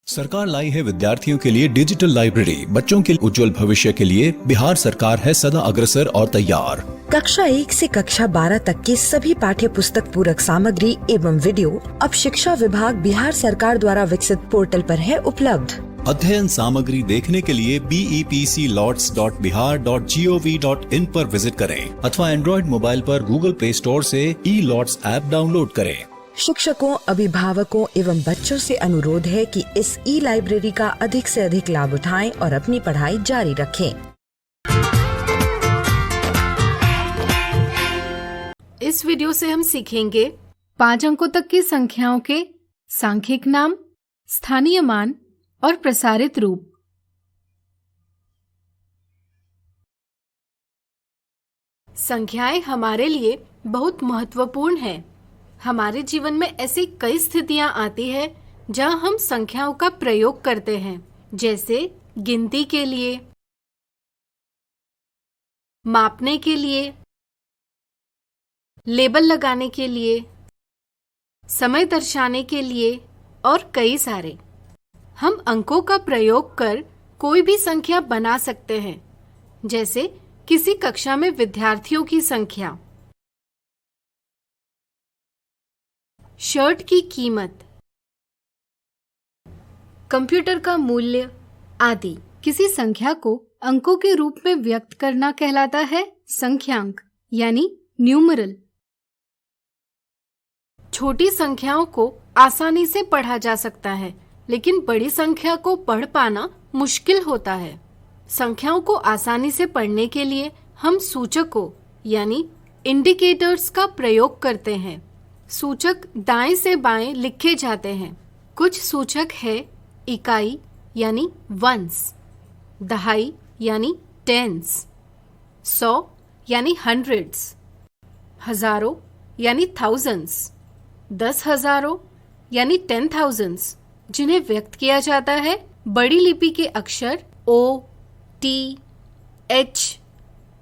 सरकार लाई है विद्यार्थियों के लिए डिजिटल लाइब्रेरी। बच्चों के उज्जवल भविष्य के लिए बिहार सरकार है सदा अग्रसर और तैयार। कक्षा 1 से कक्षा 12 तक की सभी पाठ्य पुस्तक पूरक सामग्री एवं वीडियो अब शिक्षा विभाग बिहार सरकार द्वारा विकसित पोर्टल पर है उपलब्ध। अध्ययन सामग्री देखने के लिए BEPCLOTS.bihar.gov.in पर विजिट करें अथवा एंड्रॉइड मोबाइल पर गूगल प्ले स्टोर से E-LOTS ऐप डाउनलोड करें। शिक्षकों, अभिभावकों एवं बच्चों से अनुरोध है कि इस ई-लाइब्रेरी का अधिक से अधिक लाभ उठाएं और अपनी पढ़ाई जारी रखें। इस वीडियो से हम सीखेंगे 5 अंकों तक की संख्याओं के सांख्यिक नाम, स्थानीय मान और प्रसारित रूप। संख्याएं हमारे लिए बहुत महत्वपूर्ण हैं। हमारे जीवन में ऐसी कई स्थितियां आती है जहां हम संख्याओं का प्रयोग करते हैं, जैसे गिनती के लिए, मापने के लिए, लेबल लगाने के लिए, समय दर्शाने के लिए और कई सारे। हम अंकों का प्रयोग कर कोई भी संख्या बना सकते हैं, जैसे किसी कक्षा में विद्यार्थियों की संख्या, शर्ट की कीमत, कंप्यूटर का मूल्य आदि। किसी संख्या को अंकों के रूप में व्यक्त करना कहलाता है संख्यांक यानी न्यूमरल। छोटी संख्याओं को आसानी से पढ़ा जा सकता है, लेकिन बड़ी संख्या को पढ़ पाना मुश्किल होता है। संख्याओं को आसानी से पढ़ने के लिए हम सूचकों यानी इंडिकेटर्स का प्रयोग करते हैं। सूचक दाएं से बाएं लिखे जाते हैं। कुछ सूचक है इकाई यानी वंस, दहाई यानी टेंस, 100 यानी हंड्रेड्स, हजारों यानी थाउजेंड्स, 10,000 यानी 10,000s, जिन्हें व्यक्त किया जाता है बड़ी लिपि के अक्षर O, T, H,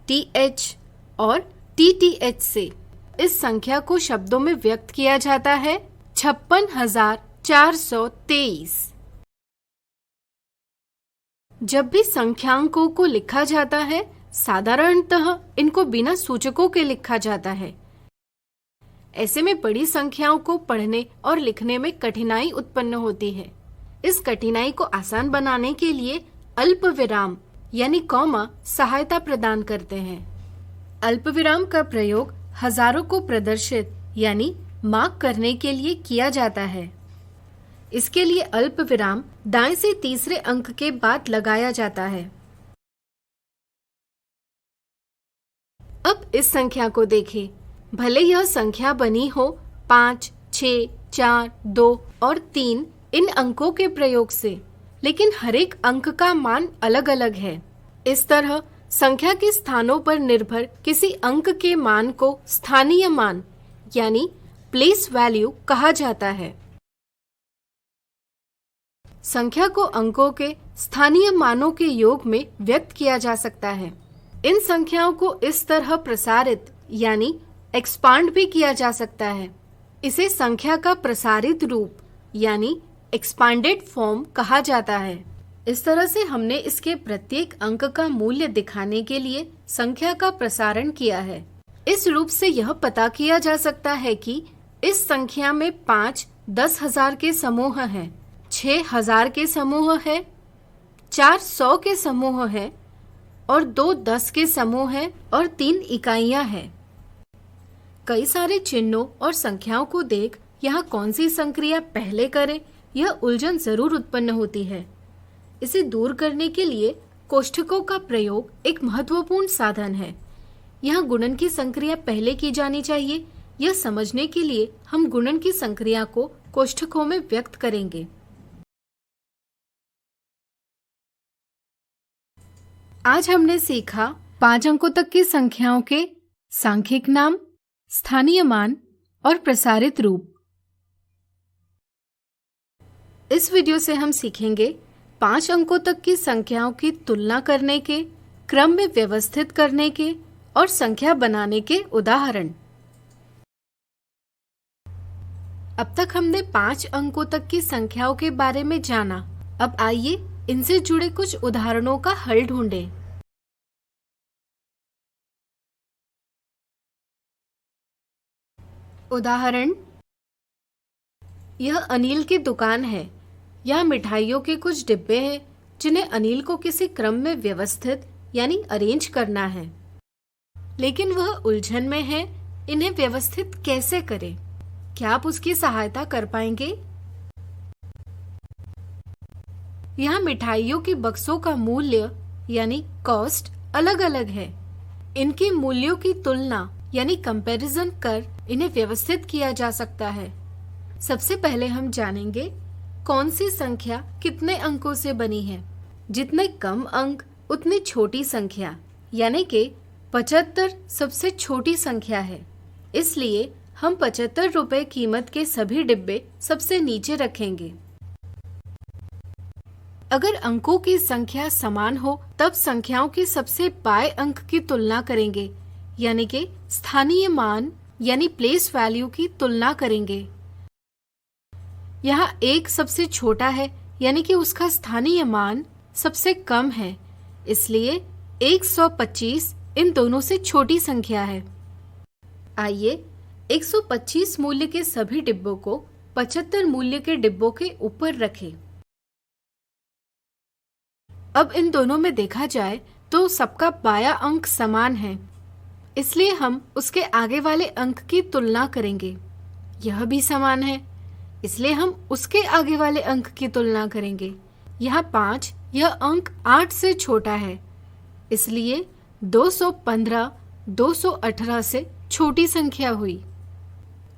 TH और TTH से। इस संख्या को शब्दों में व्यक्त किया जाता है 56,423। जब भी संख्यांकों को लिखा जाता है, साधारणतः इनको बिना सूचकों के लिखा जाता है। ऐसे में बड़ी संख्याओं को पढ़ने और लिखने में कठिनाई उत्पन्न होती है। इस कठिनाई को आसान बनाने के लिए अल्पविराम यानी कॉमा सहायता प्रदान करते हैं। अल्पविराम का प्रयोग हजारों को प्रदर्शित यानी मार्क करने के लिए किया जाता है। इसके लिए अल्पविराम दाएं से तीसरे अंक के बाद लगाया जाता है। अब इस संख्या को देखें। भले यह संख्या बनी हो 5, 6, 4, 2 और 3 इन अंकों के प्रयोग से, लेकिन हर एक अंक का मान अलग अलग है। इस तरह संख्या के स्थानों पर निर्भर किसी अंक के मान को स्थानीय मान यानी प्लेस वैल्यू कहा जाता है। संख्या को अंकों के स्थानीय मानों के योग में व्यक्त किया जा सकता है। इन संख्याओं को इस तरह प्रसारित यानी एक्सपांड भी किया जा सकता है। इसे संख्या का प्रसारित रूप यानी एक्सपांडेड फॉर्म कहा जाता है। इस तरह से हमने इसके प्रत्येक अंक का मूल्य दिखाने के लिए संख्या का प्रसारण किया है। इस रूप से यह पता किया जा सकता है कि इस संख्या में 5 10,000 के समूह हैं, 6 1000 के समूह है, 4 100 के समूह है और 2 10 के समूह है और 3 इकाइयां हैं। कई सारे चिन्हों और संख्याओं को देख यहाँ कौन सी संक्रिया पहले करें, यह उलझन जरूर उत्पन्न होती है। इसे दूर करने के लिए कोष्ठकों का प्रयोग एक महत्वपूर्ण साधन है। यहाँ गुणन की संक्रिया पहले की जानी चाहिए। यह समझने के लिए हम गुणन की संक्रिया को कोष्ठकों में व्यक्त करेंगे। आज हमने सीखा 5 अंकों तक की संख्याओं के सांख्यिक नाम, स्थानीय मान और प्रसारित रूप। इस वीडियो से हम सीखेंगे 5 अंकों तक की संख्याओं की तुलना करने के, क्रम में व्यवस्थित करने के और संख्या बनाने के उदाहरण। अब तक हमने 5 अंकों तक की संख्याओं के बारे में जाना। अब आइए इनसे जुड़े कुछ उदाहरणों का हल ढूंढें। उदाहरण, यह अनिल की दुकान है। यहाँ मिठाइयों के कुछ डिब्बे हैं जिन्हें अनिल को किसी क्रम में व्यवस्थित यानी अरेंज करना है, लेकिन वह उलझन में है। इन्हें व्यवस्थित कैसे करें? क्या आप उसकी सहायता कर पाएंगे? यहाँ मिठाइयों के बक्सों का मूल्य यानी कॉस्ट अलग अलग है। इनके मूल्यों की तुलना यानी कंपैरिजन कर इन्हें व्यवस्थित किया जा सकता है। सबसे पहले हम जानेंगे कौन सी संख्या कितने अंकों से बनी है। जितने कम अंक उतनी छोटी संख्या, यानी कि 75 सबसे छोटी संख्या है। इसलिए हम 75 रुपए कीमत के सभी डिब्बे सबसे नीचे रखेंगे। अगर अंकों की संख्या समान हो तब संख्याओं के सबसे बाएं अंक की तुलना करेंगे, यानी कि स्थानीय मान यानी प्लेस वैल्यू की तुलना करेंगे। यहाँ 1 सबसे छोटा है, यानी कि उसका स्थानीय मान सबसे कम है, इसलिए 125 इन दोनों से छोटी संख्या है। आइए 125 मूल्य के सभी डिब्बों को 75 मूल्य के डिब्बों के ऊपर रखें। अब इन दोनों में देखा जाए तो सबका बायां अंक समान है, इसलिए हम उसके आगे वाले अंक की तुलना करेंगे। यह भी समान है, इसलिए हम उसके आगे वाले अंक की तुलना करेंगे। यहाँ 5, यह अंक 8 से छोटा है, इसलिए 215 218 से छोटी संख्या हुई।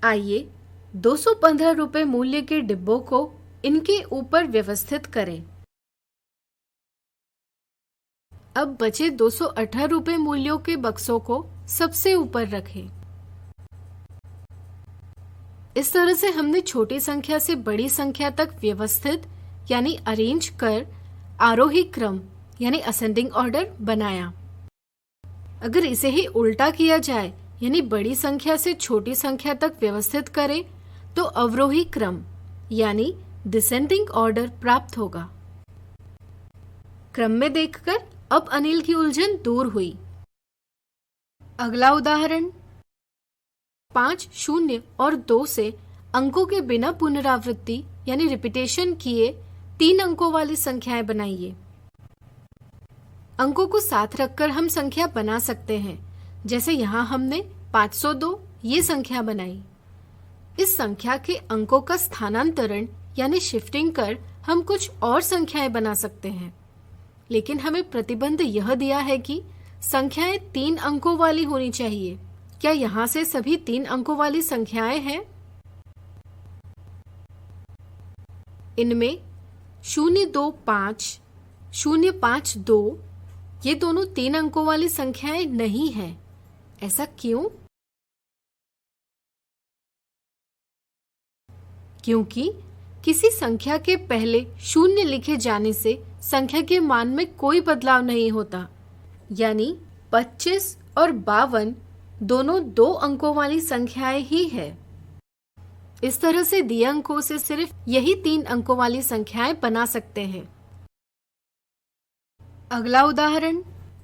आइए 215 रुपए मूल्य के डिब्बों को इनके ऊपर व्यवस्थित करें। अब बचे 218 रुपए मूल्यों के बक्सों को सबसे ऊपर रखें। इस तरह से हमने छोटी संख्या से बड़ी संख्या तक व्यवस्थित यानी अरेंज कर आरोही क्रम यानी असेंडिंग ऑर्डर बनाया। अगर इसे ही उल्टा किया जाए यानी बड़ी संख्या से छोटी संख्या तक व्यवस्थित करें तो अवरोही क्रम यानी डिसेंडिंग ऑर्डर प्राप्त होगा। क्रम में देखकर अब अनिल की उलझन दूर हुई। अगला उदाहरण, 5, 0 और 2 से अंकों के बिना पुनरावृत्ति यानी रिपीटेशन किए 3 अंकों वाली संख्याएं बनाइए। अंकों को साथ रखकर हम संख्या बना सकते हैं, जैसे यहाँ हमने 502 ये संख्या बनाई। इस संख्या के अंकों का स्थानांतरण यानी शिफ्टिंग कर हम कुछ और संख्याएं बना सकते हैं, लेकिन हमें प्रतिबंध यह दिया है कि संख्याएं 3 अंकों वाली होनी चाहिए। क्या यहाँ से सभी 3 अंकों वाली संख्याएं हैं? इनमें 025, 052 ये दोनों 3 अंकों वाली संख्याएं नहीं हैं। ऐसा क्यों? क्योंकि किसी संख्या के पहले 0 लिखे जाने से संख्या के मान में कोई बदलाव नहीं होता, यानी 25 और 52 दोनों 2 अंकों वाली संख्याएं ही है। इस तरह से दिए अंकों से सिर्फ यही 3 अंकों वाली संख्याएं बना सकते हैं। अगला उदाहरण,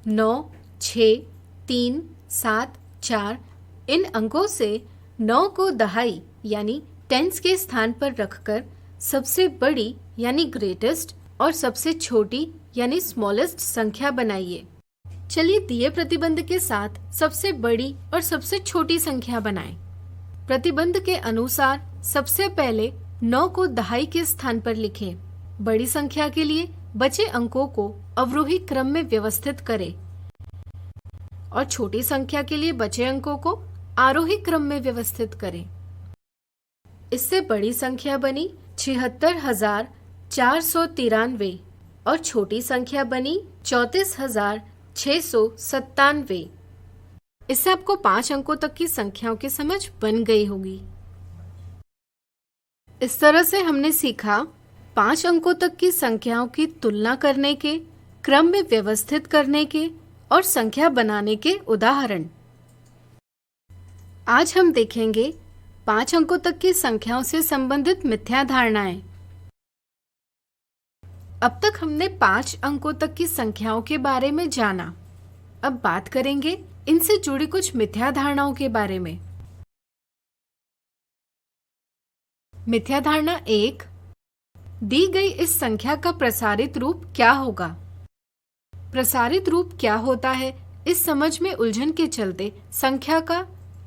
9, 6, 3, 7, 4 इन अंकों से 9 को दहाई यानी टेंस के स्थान पर रखकर सबसे बड़ी यानी ग्रेटेस्ट और सबसे छोटी यानी स्मॉलेस्ट संख्या बनाइए। चलिए दिए प्रतिबंध के साथ सबसे बड़ी और सबसे छोटी संख्या बनाएं। प्रतिबंध के अनुसार सबसे पहले 9 को दहाई के स्थान पर लिखें। बड़ी संख्या के लिए बचे अंकों को अवरोही क्रम में व्यवस्थित करें और छोटी संख्या के लिए बचे अंकों को आरोही क्रम में व्यवस्थित करें। इससे बड़ी संख्या बनी 76,493 और छोटी संख्या बनी 34,697। इससे आपको 5 अंकों तक की संख्याओं की समझ बन गई होगी। इस तरह से हमने सीखा 5 अंकों तक की संख्याओं की तुलना करने के, क्रम में व्यवस्थित करने के और संख्या बनाने के उदाहरण। आज हम देखेंगे 5 अंकों तक की संख्याओं से संबंधित मिथ्या धारणाएं। अब तक हमने 5 अंकों तक की संख्याओं के बारे में जाना। अब बात करेंगे इनसे जुड़ी कुछ मिथ्या धारणाओं के बारे में। मिथ्या धारणा 1, दी गई इस संख्या का प्रसारित रूप क्या होगा? प्रसारित रूप क्या होता है, इस समझ में उलझन के चलते संख्या का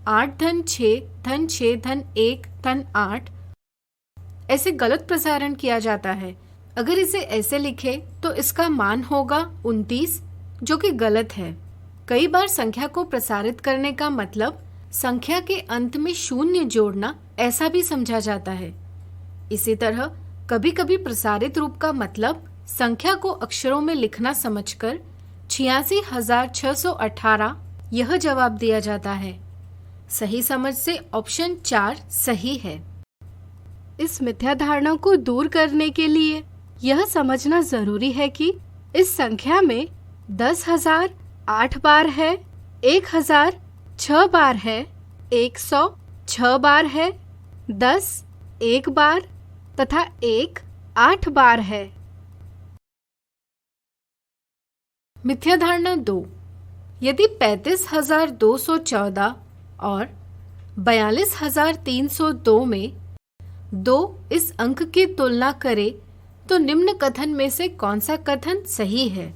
8 धन 6 धन 6 धन 1 धन 8 ऐसे गलत प्रसारण किया जाता है। अगर इसे ऐसे लिखे तो इसका मान होगा 29, जो कि गलत है। कई बार संख्या को प्रसारित करने का मतलब संख्या के अंत में शून्य जोड़ना ऐसा भी समझा जाता है। इसी तरह कभी कभी प्रसारित रूप का मतलब संख्या को अक्षरों में लिखना समझकर 86,618 यह जवाब दिया जाता है। सही समझ से ऑप्शन 4 सही है। इस मिथ्या धारणा को दूर करने के लिए यह समझना जरूरी है कि इस संख्या में 10,000 8 बार है, 1,000 6 बार है, 100 6 बार है, 10 1 बार तथा 1 8 बार है। मिथ्या धारणा 2, यदि 35,214 और 42,302 में 2 इस अंक की तुलना करे तो निम्न कथन में से कौन सा कथन सही है?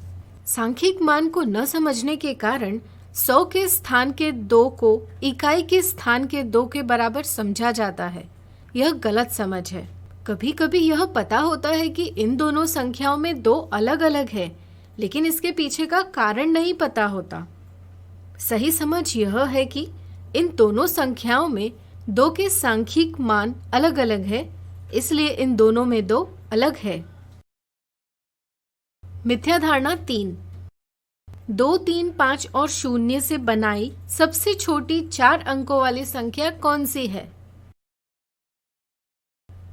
सांख्यिक मान को न समझने के कारण 100 के स्थान के 2 को इकाई के स्थान के 2 के बराबर समझा जाता है। यह गलत समझ है। कभी कभी यह पता होता है कि इन दोनों संख्याओं में 2 अलग अलग है, लेकिन इसके पीछे का कारण नहीं पता होता। सही समझ यह है कि इन दोनों संख्याओं में 2 के सांख्यिक मान अलग अलग है, इसलिए इन दोनों में 2 अलग है। मिथ्या धारणा 3, 2, 3, 5 और 0 से बनाई सबसे छोटी 4 अंकों वाली संख्या कौन सी है?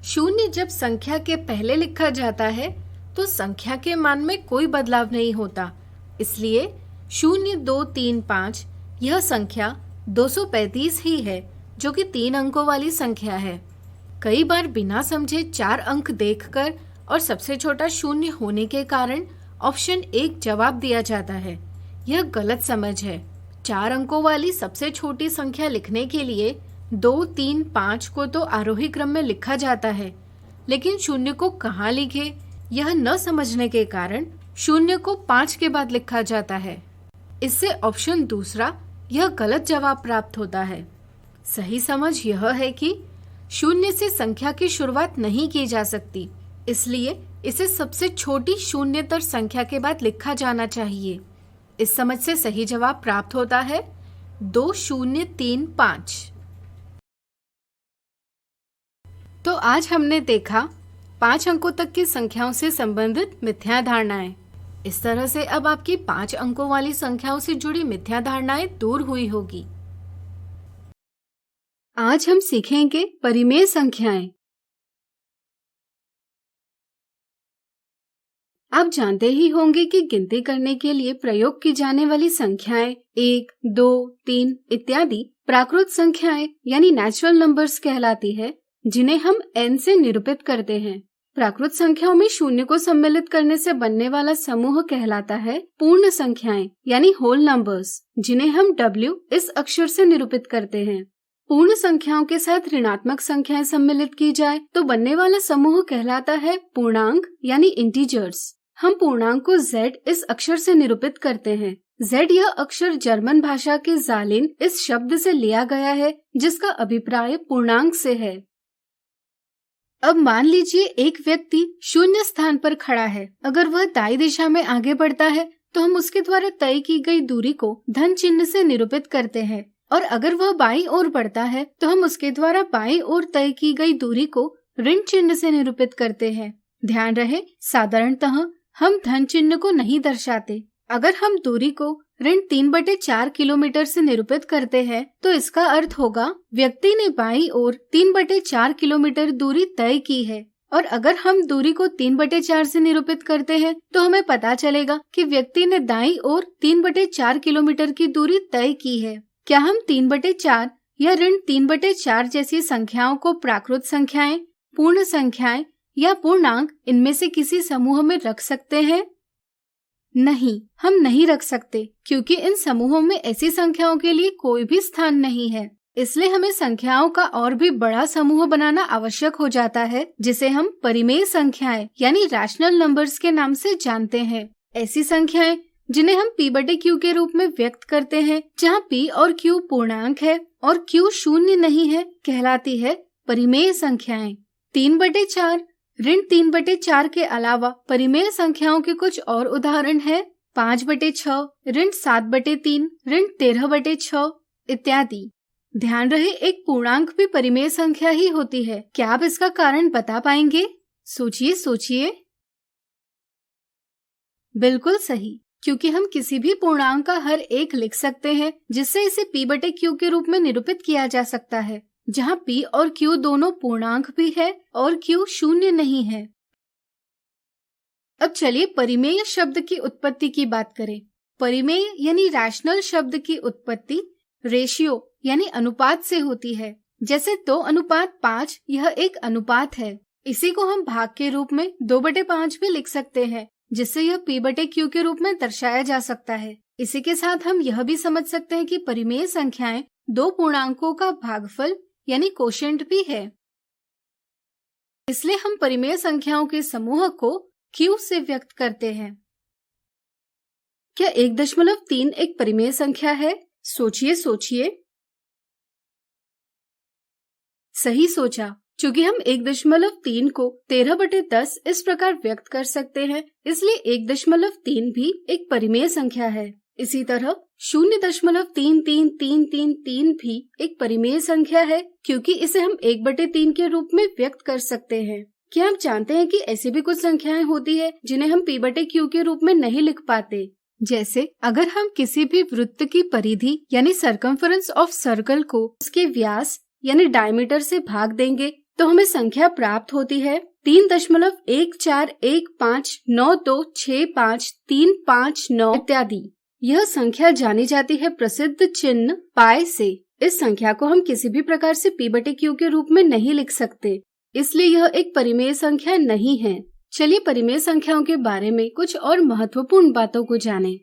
0 जब संख्या के पहले लिखा जाता है तो संख्या के मान में कोई बदलाव नहीं होता, इसलिए 0, 2, 3, 5 यह संख्या 235 ही है, जो कि 3 अंकों वाली संख्या है। कई बार बिना समझे 4 अंक देखकर और सबसे छोटा 0 होने के कारण ऑप्शन 1 जवाब दिया जाता है। यह गलत समझ है। 4 अंकों वाली सबसे छोटी संख्या लिखने के लिए 2, 3, 5 को तो आरोही क्रम में लिखा जाता है, लेकिन 0 को कहाँ लिखे यह न समझने के कारण 0 को 5 के बाद लिखा जाता है। इससे ऑप्शन दूसरा यह गलत जवाब प्राप्त होता है। सही समझ यह है कि 0 से संख्या की शुरुआत नहीं की जा सकती, इसलिए इसे सबसे छोटी शून्यतर संख्या के बाद लिखा जाना चाहिए। इस समझ से सही जवाब प्राप्त होता है 2035। तो आज हमने देखा 5 अंकों तक की संख्याओं से संबंधित मिथ्या धारणाएं। इस तरह से अब आपकी 5 अंकों वाली संख्याओं से जुड़ी मिथ्या धारणाएं दूर हुई होगी। आज हम सीखेंगे परिमेय संख्याएं। आप जानते ही होंगे कि गिनती करने के लिए प्रयोग की जाने वाली संख्याएं 1, 2, 3 इत्यादि प्राकृत संख्याएं यानी नेचुरल नंबर्स कहलाती है, जिन्हें हम n से निरूपित करते हैं। प्राकृत संख्याओं में 0 को सम्मिलित करने से बनने वाला समूह कहलाता है पूर्ण संख्याएं यानी होल नंबर्स, जिन्हें हम W इस अक्षर से निरूपित करते हैं। पूर्ण संख्याओं के साथ ऋणात्मक संख्याएं सम्मिलित की जाए तो बनने वाला समूह कहलाता है पूर्णांक यानी इंटीजर्स। हम पूर्णांक को Z इस अक्षर से निरूपित करते हैं। Z यह अक्षर जर्मन भाषा के ज़ालिन इस शब्द से लिया गया है, जिसका अभिप्राय पूर्णांक से है। अब मान लीजिए एक व्यक्ति 0 स्थान पर खड़ा है। अगर वह दाई दिशा में आगे बढ़ता है तो हम उसके द्वारा तय की गई दूरी को धन चिन्ह से निरूपित करते हैं, और अगर वह बाईं ओर बढ़ता है तो हम उसके द्वारा बाईं ओर तय की गई दूरी को ऋण चिन्ह से निरूपित करते हैं। ध्यान रहे, साधारणतः हम धन चिन्ह को नहीं दर्शाते। अगर हम दूरी को ऋण 3/4 किलोमीटर से निरूपित करते हैं तो इसका अर्थ होगा व्यक्ति ने बाईं ओर 3/4 किलोमीटर दूरी तय की है। और अगर हम दूरी को 3/4 से निरूपित करते हैं तो हमें पता चलेगा कि व्यक्ति ने दाईं ओर 3/4 किलोमीटर की दूरी तय की है। क्या हम 3/4 या ऋण 3/4 जैसी संख्याओं को प्राकृत संख्याएं, पूर्ण संख्याएं या पूर्णांक इनमें से किसी समूह में रख सकते हैं? नहीं, हम नहीं रख सकते, क्योंकि इन समूहों में ऐसी संख्याओं के लिए कोई भी स्थान नहीं है। इसलिए हमें संख्याओं का और भी बड़ा समूह बनाना आवश्यक हो जाता है, जिसे हम परिमेय संख्याएं यानी रैशनल नंबर्स के नाम से जानते हैं। ऐसी संख्याएं जिन्हें हम p/q के रूप में व्यक्त करते हैं, जहां p और q पूर्णांक है और q शून्य नहीं है, कहलाती है परिमेय संख्याएं। 3/4, ऋण 3/4 के अलावा परिमेय संख्याओं के कुछ और उदाहरण है 5/6, ऋण 7/3, ऋण 13/6 इत्यादि। ध्यान रहे, एक पूर्णांक भी परिमेय संख्या ही होती है। क्या आप इसका कारण बता पाएंगे? सोचिए। बिल्कुल सही, क्योंकि हम किसी भी पूर्णांक का हर एक लिख सकते हैं, जिससे इसे p/q के रूप में निरूपित किया जा सकता है, जहां p और q दोनों पूर्णांक भी है और q शून्य नहीं है। अब चलिए परिमेय शब्द की उत्पत्ति की बात करें। परिमेय यानी रैशनल शब्द की उत्पत्ति रेशियो यानी अनुपात से होती है। जैसे 2:5 यह एक अनुपात है। इसी को हम भाग के रूप में 2/5 भी लिख सकते हैं, जिससे यह p/q के रूप में दर्शाया जा सकता है। इसी के साथ हम यह भी समझ सकते हैं कि परिमेय संख्याएं दो पूर्णांकों का भागफल यानी कोशेंट भी है। इसलिए हम परिमेय संख्याओं के समूह को q से व्यक्त करते हैं। क्या 1.3 एक परिमेय संख्या है? सोचिए। सही सोचा, चूंकि हम 1.3 को 13/10 इस प्रकार व्यक्त कर सकते हैं, इसलिए 1.3 भी एक परिमेय संख्या है। इसी तरह 0.33333 भी एक परिमेय संख्या है, क्योंकि इसे हम 1/3 के रूप में व्यक्त कर सकते हैं। क्या आप जानते हैं कि ऐसी भी कुछ संख्याएं होती है जिन्हें हम p/q के रूप में नहीं लिख पाते? जैसे अगर हम किसी भी वृत्त की परिधि यानी सर्कमफरेंस ऑफ सर्कल को उसके व्यास यानी डायमीटर से भाग देंगे, तो हमें संख्या प्राप्त होती है 3.14159265359 इत्यादि। यह संख्या जानी जाती है प्रसिद्ध चिन्ह पाई से। इस संख्या को हम किसी भी प्रकार से p/q के रूप में नहीं लिख सकते, इसलिए यह एक परिमेय संख्या नहीं है। चलिए परिमेय संख्याओं के बारे में कुछ और महत्वपूर्ण बातों को जानें।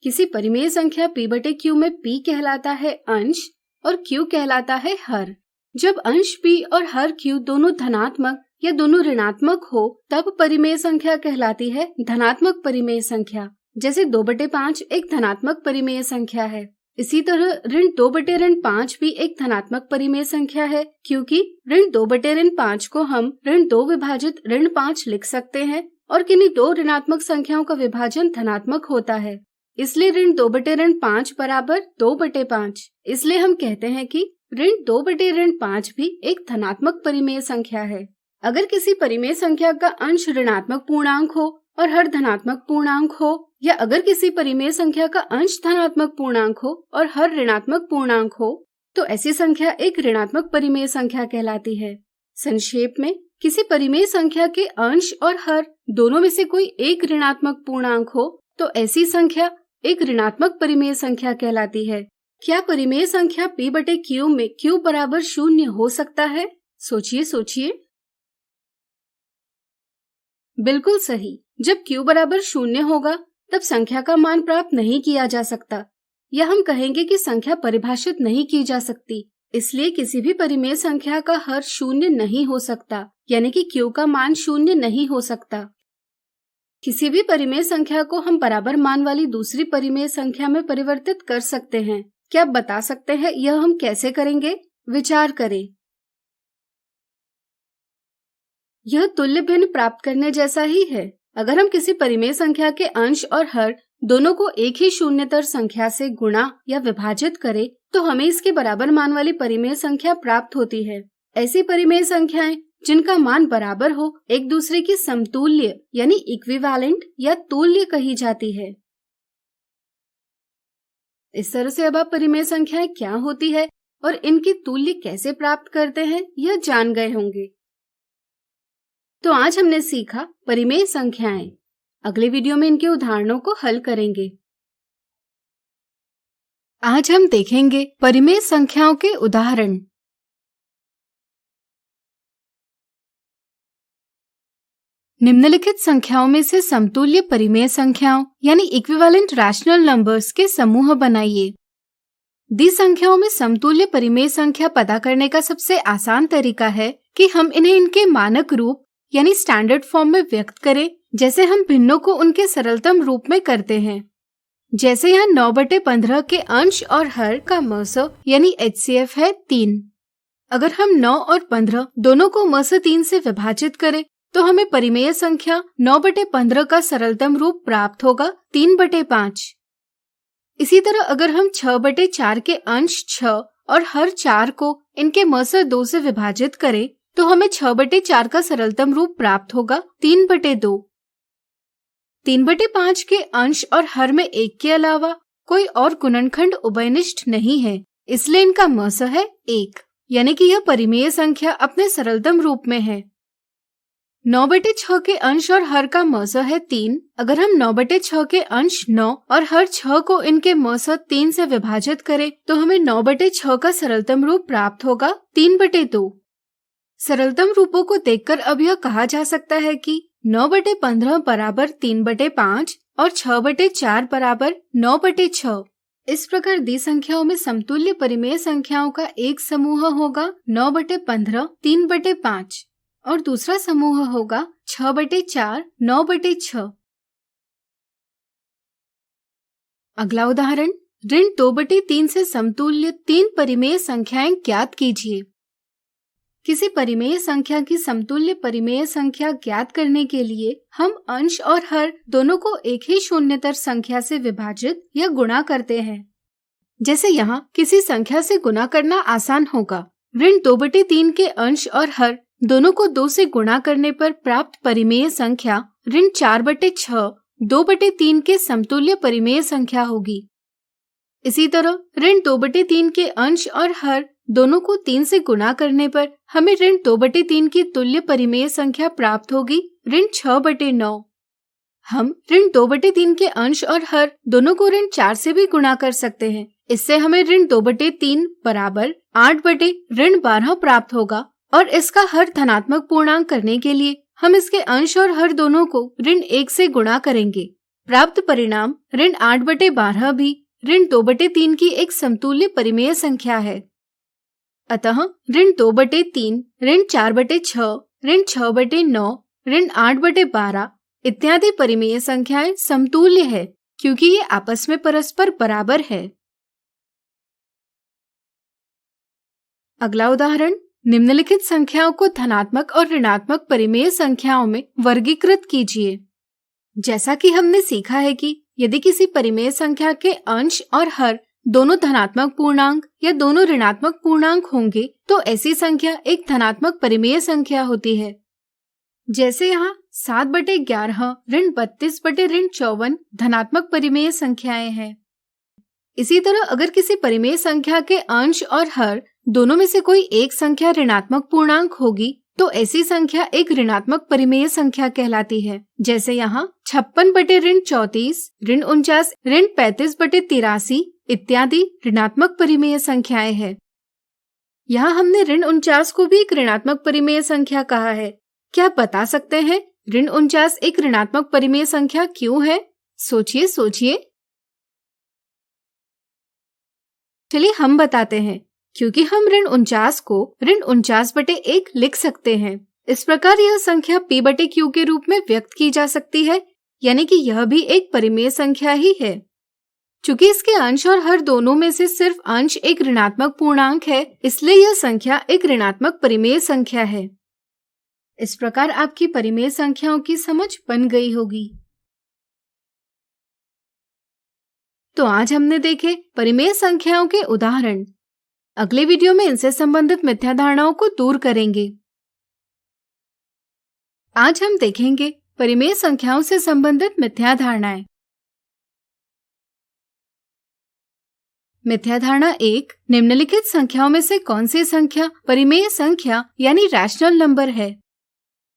किसी परिमेय संख्या p/q में p कहलाता है अंश और q कहलाता है हर। जब अंश p और हर q दोनों धनात्मक या दोनों ऋणात्मक हो, तब परिमेय संख्या कहलाती है धनात्मक परिमेय संख्या। जैसे 2/5 एक धनात्मक परिमेय संख्या है। इसी तरह ऋण 2/5 भी एक धनात्मक परिमेय संख्या है, क्योंकि ऋण 2/5 को हम ऋण 2 विभाजित ऋण 5 लिख सकते हैं और किन्हीं दो ऋणात्मक संख्याओं का विभाजन धनात्मक होता है। इसलिए ऋण 2/5 बराबर 2/5। इसलिए हम कहते हैं कि ऋण 2/5 भी एक धनात्मक परिमेय संख्या है। अगर किसी परिमेय संख्या का अंश ऋणात्मक पूर्णांक हो और हर धनात्मक पूर्णांक हो, या अगर किसी परिमेय संख्या का अंश धनात्मक पूर्णांक हो और हर ऋणात्मक पूर्णांक हो, तो ऐसी संख्या एक ऋणात्मक परिमेय संख्या कहलाती है। संक्षेप में, किसी परिमेय संख्या के अंश और हर दोनों में से कोई एक ऋणात्मक पूर्णांक हो, तो ऐसी संख्या एक ऋणात्मक परिमेय संख्या कहलाती है। क्या परिमेय संख्या p/q में q बराबर 0 हो सकता है? सोचिए। बिल्कुल सही। जब q बराबर 0 होगा, तब संख्या का मान प्राप्त नहीं किया जा सकता, या हम कहेंगे कि संख्या परिभाषित नहीं की जा सकती। इसलिए किसी भी परिमेय संख्या का हर 0 नहीं हो सकता, यानी कि q का मान 0 नहीं हो सकता। किसी भी परिमेय संख्या को हम बराबर मान वाली दूसरी परिमेय संख्या में परिवर्तित कर सकते हैं। क्या आप बता सकते हैं यह हम कैसे करेंगे? विचार करें। यह तुल्य भिन्न प्राप्त करने जैसा ही है। अगर हम किसी परिमेय संख्या के अंश और हर दोनों को एक ही शून्यतर संख्या से गुणा या विभाजित करें, तो हमें इसके बराबर मान वाली परिमेय संख्या प्राप्त होती है। ऐसी परिमेय संख्याएं जिनका मान बराबर हो, एक दूसरे की समतुल्य यानी इक्विवेलेंट या तुल्य कही जाती है। इस तरह से अब आप परिमेय संख्याएं क्या होती है और इनकी तुल्य कैसे प्राप्त करते हैं, यह जान गए होंगे। तो आज हमने सीखा परिमेय संख्याएं। अगले वीडियो में इनके उदाहरणों को हल करेंगे। आज हम देखेंगे परिमेय संख्याओं के उदाहरण। निम्नलिखित संख्याओं में से समतुल्य परिमेय संख्याओं यानी इक्विवेलेंट रैशनल नंबर्स के समूह बनाइए। दी संख्याओं में समतुल्य परिमेय संख्या पता करने का सबसे आसान तरीका है कि हम इन्हें इनके मानक रूप यानी स्टैंडर्ड फॉर्म में व्यक्त करें, जैसे हम भिन्नों को उनके सरलतम रूप में करते हैं। जैसे यहाँ 9/15 के अंश और हर का मस यानी HCF है 3। अगर हम 9 और 15 दोनों को मस 3 से विभाजित करें तो हमें परिमेय संख्या 9/15 का सरलतम रूप प्राप्त होगा 3/5। इसी तरह अगर हम 6/4 के अंश 6 और हर 4 को इनके मस 2 से विभाजित करें तो हमें 6/4 का सरलतम रूप प्राप्त होगा 3/2। 3/5 के अंश और हर में 1 के अलावा कोई और गुणनखंड उभयनिष्ठ नहीं है, इसलिए इनका मस है 1, यानी कि यह परिमेय संख्या अपने सरलतम रूप में है। 9/6 के अंश और हर का मस है 3। अगर हम 9/6 के अंश 9 और हर 6 को इनके मस 3 से विभाजित करें तो हमें 9/6 का सरलतम रूप प्राप्त होगा 3/2। सरलतम रूपों को देखकर अब यह कहा जा सकता है कि 9/15 बराबर 3/5 और 6/4 बराबर 9/6। इस प्रकार दी संख्याओं में समतुल्य परिमेय संख्याओं का एक समूह होगा 9/15 3/5 और दूसरा समूह होगा 6/4 9/6। अगला उदाहरण, ऋण 2/3 से समतुल्य 3 परिमेय संख्याएं ज्ञात कीजिए। किसी परिमेय संख्या की समतुल्य परिमेय संख्या ज्ञात करने के लिए हम अंश और हर दोनों को एक ही शून्यतर संख्या से विभाजित या गुणा करते हैं। जैसे यहाँ किसी संख्या से गुणा करना आसान होगा। ऋण 2/3 के अंश और हर दोनों को 2 से गुणा करने पर प्राप्त परिमेय संख्या ऋण 4/6 2/3 के समतुल्य परिमेय संख्या होगी। इसी तरह ऋण 2/3 के अंश और हर दोनों को 3 से गुणा करने पर हमें ऋण 2/3 की तुल्य परिमेय संख्या प्राप्त होगी ऋण 6/9। हम ऋण 2/3 के अंश और हर दोनों को ऋण 4 से भी गुणा कर सकते हैं। इससे हमें ऋण 2/3 बराबर 8/12 प्राप्त होगा और इसका हर धनात्मक पूर्णांक करने के लिए हम इसके अंश और हर दोनों को ऋण 1 से गुणा करेंगे। प्राप्त परिणाम ऋण 8/12 भी ऋण 2/3 की एक समतुल्य परिमेय संख्या है। अतः ऋण 2/3, ऋण 4/6, ऋण 6/9, ऋण 8/12 इत्यादि परिमेय संख्याएं समतुल्य है क्योंकि ये आपस में परस्पर बराबर है। अगला उदाहरण, निम्नलिखित संख्याओं को धनात्मक और ऋणात्मक परिमेय संख्याओं में वर्गीकृत कीजिए। जैसा कि हमने सीखा है कि यदि किसी परिमेय संख्या के अंश और हर दोनों धनात्मक पूर्णांक या दोनों ऋणात्मक पूर्णांक होंगे तो ऐसी संख्या एक धनात्मक परिमेय संख्या होती है। जैसे यहाँ 7/11 ऋण 32/54 धनात्मक परिमेय संख्याएं हैं। इसी तरह अगर किसी परिमेय संख्या के अंश और हर दोनों में से कोई एक संख्या ऋणात्मक पूर्णांक होगी तो ऐसी संख्या एक ऋणात्मक परिमेय संख्या कहलाती है। जैसे यहाँ 56/34 ऋण 49 ऋण 35/83 इत्यादि ऋणात्मक परिमेय संख्याएं हैं। यहाँ हमने ऋण 49 को भी एक ऋणात्मक परिमेय संख्या कहा है। क्या आप बता सकते हैं ऋण 49 एक ऋणात्मक परिमेय संख्या क्यों है? सोचिए। चलिए हम बताते हैं। क्योंकि हम ऋण 49 को ऋण 49/1 लिख सकते हैं। इस प्रकार यह संख्या p/q के रूप में व्यक्त की जा सकती है, यानी कि यह भी एक परिमेय संख्या ही है। चूंकि इसके अंश और हर दोनों में से सिर्फ अंश एक ऋणात्मक पूर्णांक है, इसलिए यह संख्या एक ऋणात्मक परिमेय संख्या है। इस प्रकार आपकी परिमेय संख्याओं की समझ बन गई होगी। तो आज हमने देखे परिमेय संख्याओं के उदाहरण। अगले वीडियो में इनसे संबंधित मिथ्या धारणाओं को दूर करेंगे। आज हम देखेंगे परिमेय संख्याओं से संबंधित मिथ्या धारणाएं। मिथ्या धारणा 1, निम्नलिखित संख्याओं में से कौन सी संख्या परिमेय संख्या यानी रैशनल नंबर है?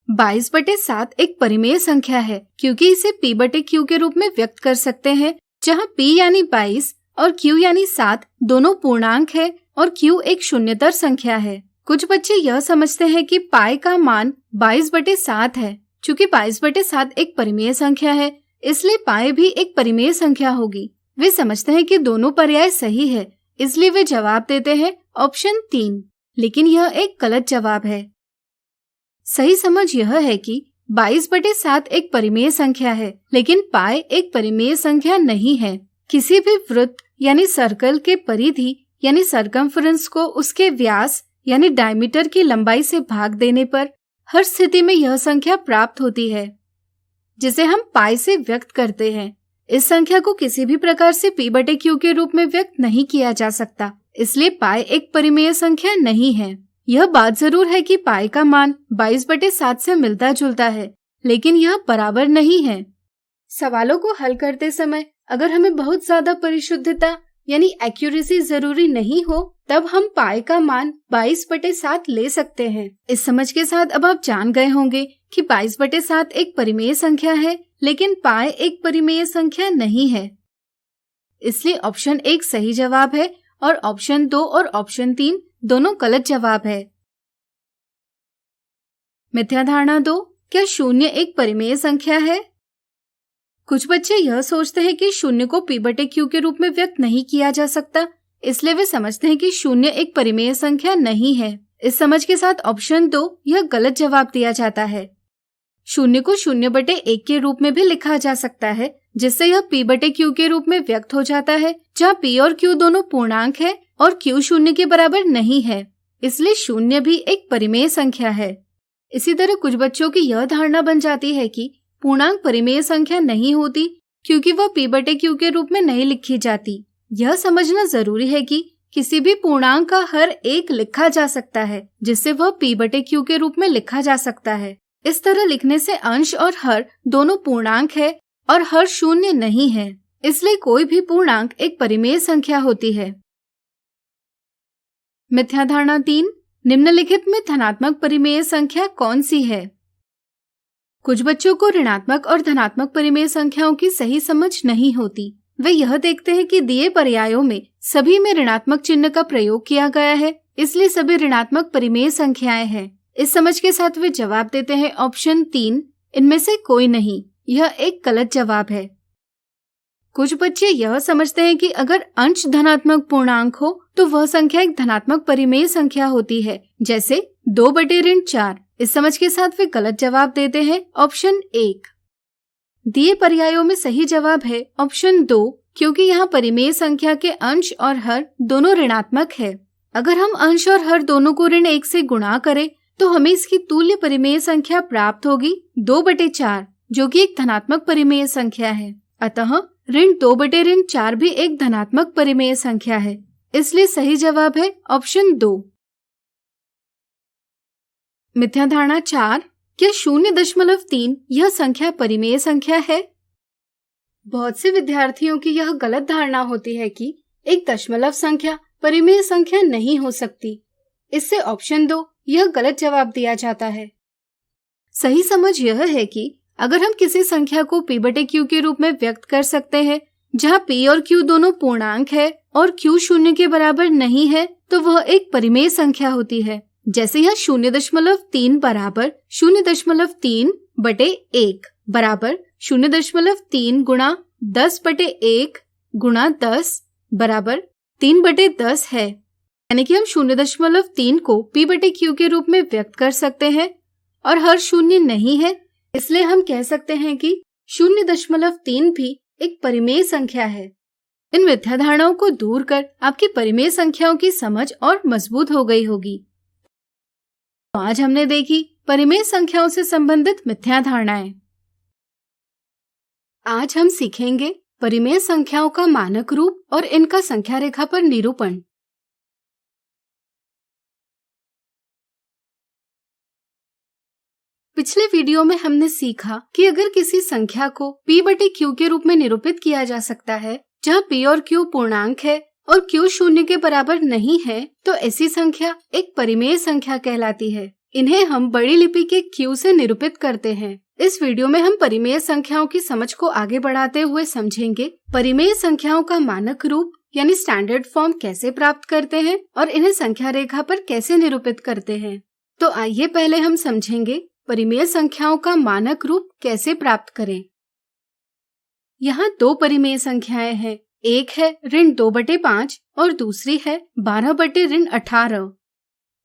22/7 एक परिमेय संख्या है क्योंकि इसे p/q के रूप में व्यक्त कर सकते हैं, जहां p यानी 22 और q यानी 7 दोनों पूर्णांक है और q एक शून्यतर संख्या है। कुछ बच्चे यह समझते हैं कि पाई का मान 22/7 है। चूंकि 22/7 एक परिमेय संख्या है, इसलिए पाई भी एक परिमेय संख्या होगी। वे समझते हैं कि दोनों पर्याय सही है, इसलिए वे जवाब देते हैं ऑप्शन 3। लेकिन यह एक गलत जवाब है। सही समझ यह है कि 22/7 एक परिमेय संख्या है, लेकिन पाई एक परिमेय संख्या नहीं है। किसी भी वृत्त यानी सर्कल के परिधि यानी सरकमफ्रेंस को उसके व्यास यानी डायमीटर की लंबाई से भाग देने पर हर स्थिति में यह संख्या प्राप्त होती है, जिसे हम पाई से व्यक्त करते हैं। इस संख्या को किसी भी प्रकार से p/q के रूप में व्यक्त नहीं किया जा सकता, इसलिए पाई एक परिमेय संख्या नहीं है। यह बात जरूर है कि पाई का मान 22/7 से मिलता जुलता है, लेकिन यह बराबर नहीं है। सवालों को हल करते समय अगर हमें बहुत ज्यादा परिशुद्धता यानी एक्यूरेसी जरूरी नहीं हो, तब हम पाई का मान 22/7 ले सकते हैं। इस समझ के साथ अब आप जान गए होंगे कि 22/7 एक परिमेय संख्या है, लेकिन पाई एक परिमेय संख्या नहीं है। इसलिए ऑप्शन 1 सही जवाब है और ऑप्शन 2 और ऑप्शन 3 दोनों गलत जवाब है। मिथ्या धारणा 2, क्या शून्य एक परिमेय संख्या है? कुछ बच्चे यह सोचते हैं कि शून्य को p/q के रूप में व्यक्त नहीं किया जा सकता, इसलिए वे समझते हैं कि शून्य एक परिमेय संख्या नहीं है। इस समझ के साथ ऑप्शन 2 यह गलत जवाब दिया जाता है। शून्य को 0/1 के रूप में भी लिखा जा सकता है, जिससे यह p/q के रूप में व्यक्त हो जाता है, जहाँ p और q दोनों पूर्णांक है और q शून्य के बराबर नहीं है, इसलिए शून्य भी एक परिमेय संख्या है। इसी तरह कुछ बच्चों की यह धारणा बन जाती है कि पूर्णांक परिमेय संख्या नहीं होती क्योंकि वह p/q के रूप में नहीं लिखी जाती। यह समझना जरूरी है कि किसी भी पूर्णांक का हर एक लिखा जा सकता है, जिससे वह p/q के रूप में लिखा जा सकता है। इस तरह लिखने से अंश और हर दोनों पूर्णांक है और हर शून्य नहीं है, इसलिए कोई भी पूर्णांक एक परिमेय संख्या होती है। मिथ्या धारणा 3, निम्नलिखित में धनात्मक परिमेय संख्या कौन सी है? कुछ बच्चों को ऋणात्मक और धनात्मक परिमेय संख्याओं की सही समझ नहीं होती। वे यह देखते हैं कि दिए पर्यायों में सभी में ऋणात्मक चिन्ह का प्रयोग किया गया है, इसलिए सभी ऋणात्मक परिमेय संख्याएं हैं। इस समझ के साथ वे जवाब देते हैं ऑप्शन 3, इनमें से कोई नहीं। यह एक गलत जवाब है। कुछ बच्चे यह समझते हैं कि अगर अंश धनात्मक पूर्णांक हो तो वह संख्या एक धनात्मक परिमेय संख्या होती है, जैसे 2/4। इस समझ के साथ वे गलत जवाब देते हैं ऑप्शन 1। दिए पर्यायों में सही जवाब है ऑप्शन 2, क्योंकि यहाँ परिमेय संख्या के अंश और हर दोनों ऋणात्मक है। अगर हम अंश और हर दोनों को ऋण 1 से गुणा करें तो हमें इसकी तुल्य परिमेय संख्या प्राप्त होगी 2/4, जो कि एक धनात्मक परिमेय संख्या है। अतः ऋण 2/4 भी एक धनात्मक परिमेय संख्या है, इसलिए सही जवाब है ऑप्शन 2। मिथ्या धारणा 4, क्या 0.3 यह संख्या परिमेय संख्या है? बहुत से विद्यार्थियों की यह गलत धारणा होती है कि एक दशमलव संख्या परिमेय संख्या नहीं हो सकती। इससे ऑप्शन 2 यह गलत जवाब दिया जाता है। सही समझ यह है कि अगर हम किसी संख्या को p/q के रूप में व्यक्त कर सकते हैं, जहाँ p और q दोनों पूर्णांक है और q शून्य के बराबर नहीं है, तो वह एक परिमेय संख्या होती है। जैसे यह 0.3 बराबर 0.3/1 बराबर 0.3 गुणा 10/1 गुणा 10 बराबर 3/10 है। यानी कि हम 0.3 को p/q के रूप में व्यक्त कर सकते हैं और हर शून्य नहीं है, इसलिए हम कह सकते हैं कि 0.3 भी एक परिमेय संख्या है। इन मिथ्या धारणाओं को दूर कर आपकी परिमेय संख्याओं की समझ और मजबूत हो गई होगी। तो आज हमने देखी परिमेय संख्याओं से संबंधित मिथ्या धारणाएं। आज हम सीखेंगे परिमेय संख्याओं का मानक रूप और इनका संख्या रेखा पर निरूपण। पिछले वीडियो में हमने सीखा कि अगर किसी संख्या को p/q के रूप में निरूपित किया जा सकता है, जहाँ p और q पूर्णांक है और q शून्य के बराबर नहीं है, तो ऐसी संख्या एक परिमेय संख्या कहलाती है। इन्हें हम बड़ी लिपि के q से निरूपित करते हैं। इस वीडियो में हम परिमेय संख्याओं की समझ को आगे बढ़ाते हुए समझेंगे परिमेय संख्याओं का मानक रूप यानी स्टैंडर्ड फॉर्म कैसे प्राप्त करते हैं और इन्हें संख्या रेखा पर कैसे निरूपित करते हैं। तो आइए पहले हम समझेंगे परिमेय संख्याओं का मानक रूप कैसे प्राप्त करें। यहाँ दो परिमेय संख्याएं हैं, एक है ऋण 2/5 और दूसरी है 12/18।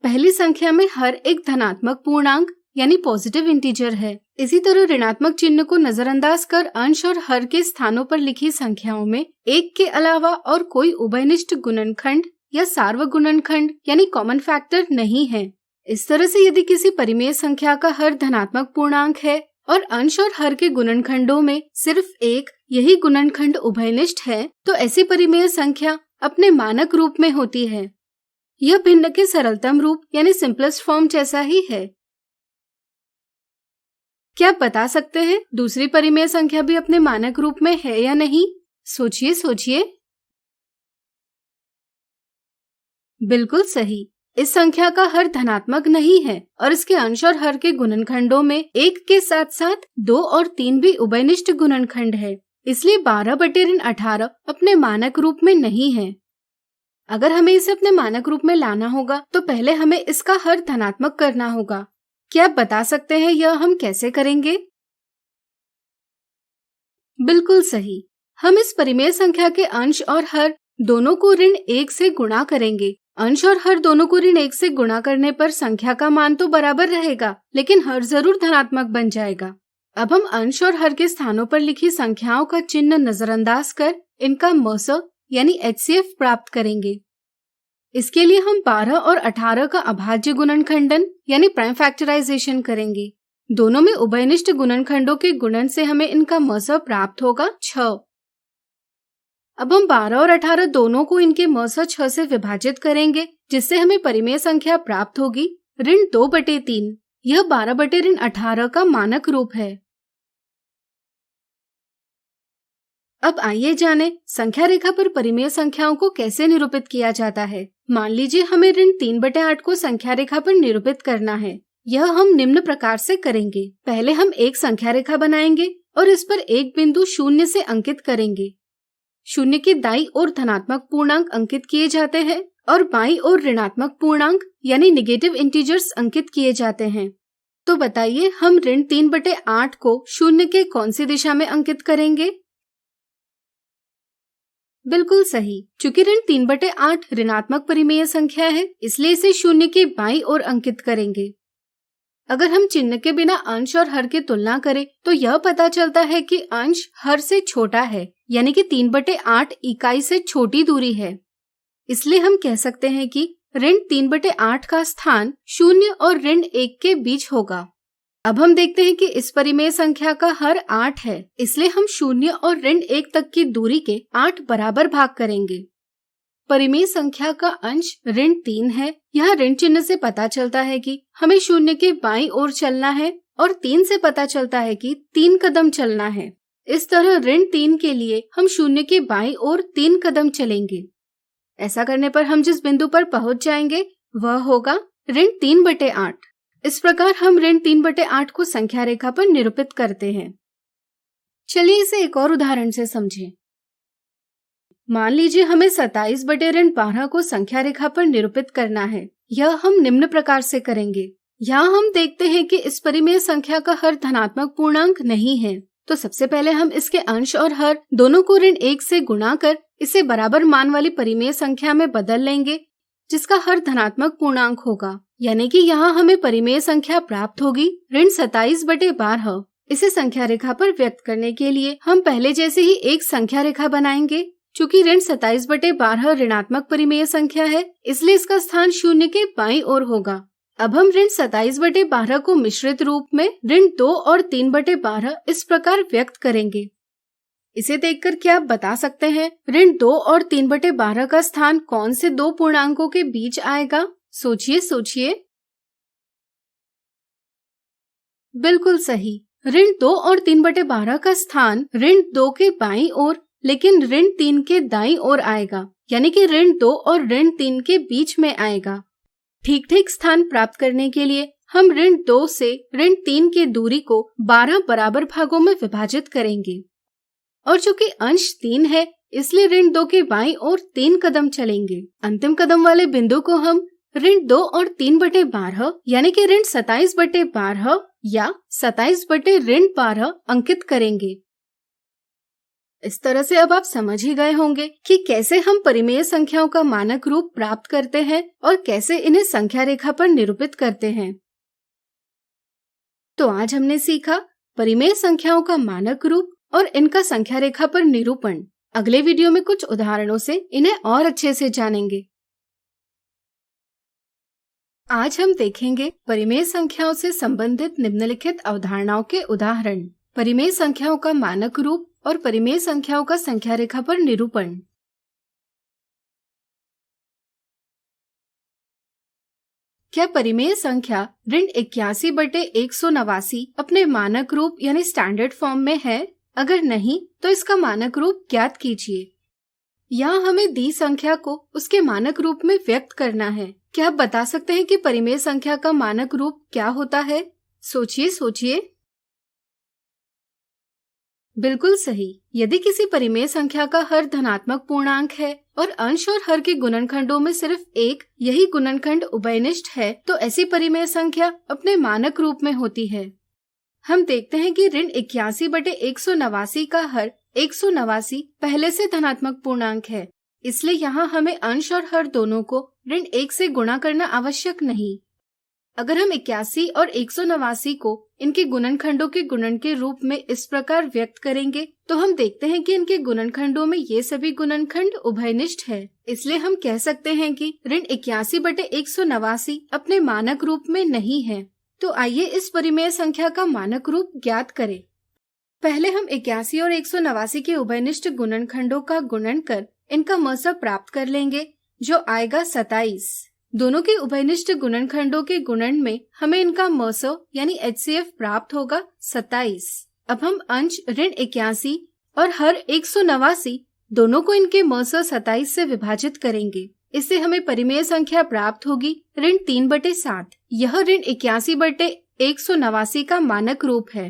पहली संख्या में हर एक धनात्मक पूर्णांक यानी पॉजिटिव इंटीजर है। इसी तरह ऋणात्मक चिन्ह को नजरअंदाज कर अंश और हर के स्थानों पर लिखी संख्याओं में एक के अलावा और कोई उभयनिष्ठ गुणनखंड या सार्वगुणनखंड यानी कॉमन फैक्टर नहीं है। इस तरह से यदि किसी परिमेय संख्या का हर धनात्मक पूर्णांक है और अंश और हर के गुणनखंडों में सिर्फ एक यही गुणनखंड उभयनिष्ठ है, तो ऐसी परिमेय संख्या अपने मानक रूप में होती है। यह भिन्न के सरलतम रूप यानी सिंपलेस्ट फॉर्म जैसा ही है। क्या आप बता सकते हैं दूसरी परिमेय संख्या भी अपने मानक रूप में है या नहीं? सोचिए सोचिए। बिल्कुल सही, इस संख्या का हर धनात्मक नहीं है और इसके अंश और हर के गुणनखंडों में एक के साथ साथ 2 और 3 भी उभयनिष्ठ गुणनखंड है, इसलिए 12/18 अपने मानक रूप में नहीं है। अगर हमें इसे अपने मानक रूप में लाना होगा तो पहले हमें इसका हर धनात्मक करना होगा। क्या आप बता सकते हैं यह हम कैसे करेंगे? बिल्कुल सही, हम इस परिमेय संख्या के अंश और हर दोनों को ऋण 1 से गुणा करेंगे। अंश और हर दोनों को ऋण 1 से गुणा करने पर संख्या का मान तो बराबर रहेगा, लेकिन हर जरूर धनात्मक बन जाएगा। अब हम अंश और हर के स्थानों पर लिखी संख्याओं का चिन्ह नजरअंदाज कर इनका मस यानी HCF प्राप्त करेंगे। इसके लिए हम 12 और 18 का अभाज्य गुणनखंडन यानी प्राइम फैक्टराइजेशन करेंगे। दोनों में उभयनिष्ठ गुणनखंडों के गुणन से हमें इनका मस प्राप्त होगा 6। अब हम 12 और 18 दोनों को इनके मस 6 से विभाजित करेंगे, जिससे हमें परिमेय संख्या प्राप्त होगी ऋण 2/3। यह 12/18 का मानक रूप है। अब आइए जाने संख्या रेखा पर परिमेय संख्याओं को कैसे निरूपित किया जाता है। मान लीजिए हमें ऋण 3/8 को संख्या रेखा पर निरूपित करना है। यह हम निम्न प्रकार से करेंगे। पहले हम एक संख्या रेखा बनाएंगे और इस पर एक बिंदु 0 से अंकित करेंगे। 0 की दाईं ओर धनात्मक पूर्णांक अंकित किए जाते हैं और बाईं ओर ऋणात्मक पूर्णांक यानी नेगेटिव इंटीजर्स अंकित किए जाते हैं। तो बताइए हम ऋण 3/8 को 0 के कौन सी दिशा में अंकित करेंगे? बिल्कुल सही, चूंकि ऋण 3/8 ऋणात्मक परिमेय संख्या है, इसलिए इसे 0 के बाईं ओर अंकित करेंगे। अगर हम चिन्ह के बिना अंश और हर की तुलना करें तो यह पता चलता है कि अंश हर से छोटा है, यानी कि 3/8 इकाई से छोटी दूरी है। इसलिए हम कह सकते हैं कि ऋण 3/8 का स्थान 0 और ऋण 1 के बीच होगा। अब हम देखते हैं कि इस परिमेय संख्या का हर 8 है, इसलिए हम 0 और ऋण 1 तक की दूरी के 8 बराबर भाग करेंगे। परिमेय संख्या का अंश ऋण 3 है। यह ऋण चिन्ह से पता चलता है कि हमें 0 के बाईं ओर चलना है और 3 से पता चलता है कि 3 कदम चलना है। इस तरह ऋण 3 के लिए हम 0 के बाईं ओर 3 कदम चलेंगे। ऐसा करने पर हम जिस बिंदु पर पहुंच जाएंगे वह होगा ऋण 3/8। इस प्रकार हम ऋण 3/8 को संख्या रेखा पर निरूपित करते हैं। चलिए इसे एक और उदाहरण से समझें। मान लीजिए हमें 27/12 को संख्या रेखा पर निरूपित करना है। यह हम निम्न प्रकार से करेंगे। यहाँ हम देखते हैं कि इस परिमेय संख्या का हर धनात्मक पूर्णांक नहीं है, तो सबसे पहले हम इसके अंश और हर दोनों को ऋण 1 से गुणा कर इसे बराबर मान वाली परिमेय संख्या में बदल लेंगे, जिसका हर धनात्मक पूर्णांक होगा। यानी कि यहाँ हमें परिमेय संख्या प्राप्त होगी ऋण 27/12। इसे संख्या रेखा पर व्यक्त करने के लिए हम पहले जैसे ही एक संख्या रेखा बनाएंगे। चूंकि ऋण 27/12 ऋणात्मक परिमेय संख्या है, इसलिए इसका स्थान 0 के बाईं ओर होगा। अब हम ऋण 27/12 को मिश्रित रूप में ऋण 2 और 3/12 इस प्रकार व्यक्त करेंगे। इसे देखकर क्या आप बता सकते हैं ऋण 2 और 3/12 का स्थान कौन से दो पूर्णांकों के बीच आएगा? सोचिए सोचिए। बिल्कुल सही, ऋण 2 और 3/12 का स्थान ऋण 2 के बाईं ओर लेकिन ऋण 3 के दाईं ओर आएगा, यानी कि ऋण 2 और ऋण 3 के बीच में आएगा। ठीक ठीक स्थान प्राप्त करने के लिए हम ऋण 2 से ऋण 3 की दूरी को 12 बराबर भागों में विभाजित करेंगे और चूंकि अंश 3 है, इसलिए ऋण 2 के बाईं ओर 3 कदम चलेंगे। अंतिम कदम वाले बिंदु को हम ऋण 2 और 3/12 यानी कि ऋण 27/12 या 27/ऋण 12 अंकित करेंगे। इस तरह से अब आप समझ ही गए होंगे कि कैसे हम परिमेय संख्याओं का मानक रूप प्राप्त करते हैं और कैसे इन्हें संख्या रेखा पर निरूपित करते हैं। तो आज हमने सीखा परिमेय संख्याओं का मानक रूप और इनका संख्या रेखा पर निरूपण। अगले वीडियो में कुछ उदाहरणों से इन्हें और अच्छे से जानेंगे। आज हम देखेंगे परिमेय संख्याओं से संबंधित निम्नलिखित अवधारणाओं के उदाहरण, परिमेय संख्याओं का मानक रूप और परिमेय संख्याओं का संख्या रेखा पर निरूपण। क्या परिमेय संख्या ऋण 81/189 अपने मानक रूप यानी स्टैंडर्ड फॉर्म में है? अगर नहीं तो इसका मानक रूप ज्ञात कीजिए। यहाँ हमें दी संख्या को उसके मानक रूप में व्यक्त करना है। क्या आप बता सकते हैं कि परिमेय संख्या का मानक रूप क्या होता है? सोचिए। बिल्कुल सही। यदि किसी परिमेय संख्या का हर धनात्मक पूर्णांक है और अंश और हर के गुणनखंडों में सिर्फ एक यही गुणनखंड उभयनिष्ठ है, तो ऐसी परिमेय संख्या अपने मानक रूप में होती है। हम देखते हैं कि ऋण 81/189 का हर 189 पहले से धनात्मक पूर्णांक है, इसलिए यहाँ हमें अंश और हर दोनों को ऋण 1 से गुणा करना आवश्यक नहीं। अगर हम 81 और 189 को इनके गुणनखंडों के गुणन के रूप में इस प्रकार व्यक्त करेंगे, तो हम देखते हैं कि इनके गुणनखंडों में ये सभी गुणनखंड उभयनिष्ठ है। इसलिए हम कह सकते हैं कि ऋण 81/189 अपने मानक रूप में नहीं है। तो आइए इस परिमेय संख्या का मानक रूप ज्ञात करें। पहले हम 81 और 189 के उभयनिष्ठ गुणनखंडों का गुणन कर इनका मसब प्राप्त कर लेंगे, जो आएगा 27। दोनों के उभयनिष्ठ गुणनखंडों के गुणन में हमें इनका मसब यानी HCF प्राप्त होगा 27। अब हम अंश ऋण 81 और हर 189 दोनों को इनके मसब 27 से विभाजित करेंगे। इससे हमें परिमेय संख्या प्राप्त होगी ऋण 3/7। यह ऋण 81/189 का मानक रूप है।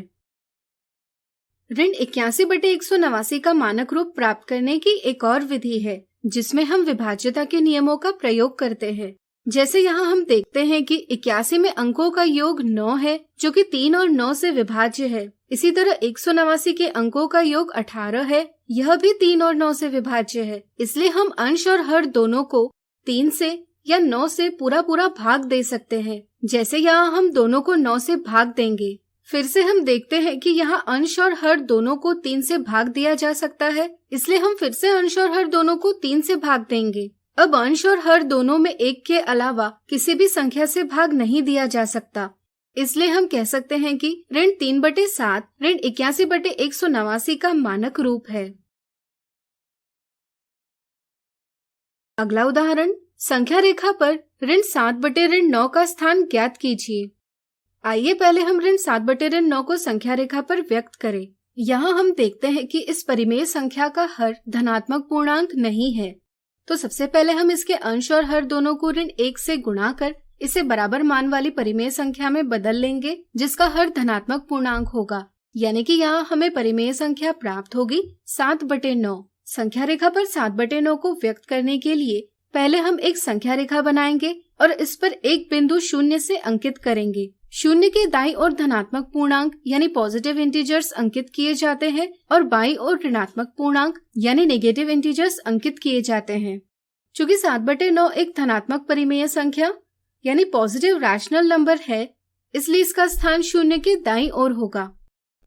ऋण 81/189 का मानक रूप प्राप्त करने की एक और विधि है, जिसमें हम विभाज्यता के नियमों का प्रयोग करते हैं। जैसे यहाँ हम देखते हैं कि 81 में अंकों का योग 9 है, जो कि 3 और 9 से विभाज्य है। इसी तरह 189 के अंकों का योग 18 है, यह भी 3 और 9 से विभाज्य है। इसलिए हम अंश और हर दोनों को 3 से या 9 से पूरा भाग दे सकते हैं। जैसे यहाँ हम दोनों को 9 से भाग देंगे। फिर से हम देखते हैं कि यहाँ अंश और हर दोनों को 3 से भाग दिया जा सकता है, इसलिए हम फिर से अंश और हर दोनों को 3 से भाग देंगे। अब अंश और हर दोनों में 1 के अलावा किसी भी संख्या से भाग नहीं दिया जा सकता, इसलिए हम कह सकते हैं कि ऋण 3/7 ऋण 81/189 का मानक रूप है। अगला उदाहरण, संख्या रेखा पर ऋण 7/9 का स्थान ज्ञात कीजिए। आइए पहले हम ऋण 7/9 को संख्या रेखा पर व्यक्त करें। यहाँ हम देखते हैं कि इस परिमेय संख्या का हर धनात्मक पूर्णांक नहीं है, तो सबसे पहले हम इसके अंश और हर दोनों को ऋण 1 से गुणा कर इसे बराबर मान वाली परिमेय संख्या में बदल लेंगे, जिसका हर धनात्मक पूर्णांक होगा। यानी कि यहाँ हमें परिमेय संख्या प्राप्त होगी 7/9। संख्या रेखा पर 7/9 को व्यक्त करने के लिए पहले हम एक संख्या रेखा बनाएंगे और इस पर एक बिंदु 0 से अंकित करेंगे। 0 के दाईं ओर धनात्मक पूर्णांक यानी पॉजिटिव इंटीजर्स अंकित किए जाते हैं और बाईं ओर ऋणात्मक पूर्णांक यानी नेगेटिव इंटीजर्स अंकित किए जाते हैं। चूँकि 7/9 एक धनात्मक परिमेय संख्या यानी पॉजिटिव रैशनल नंबर है, इसलिए इसका स्थान 0 के दाईं ओर होगा।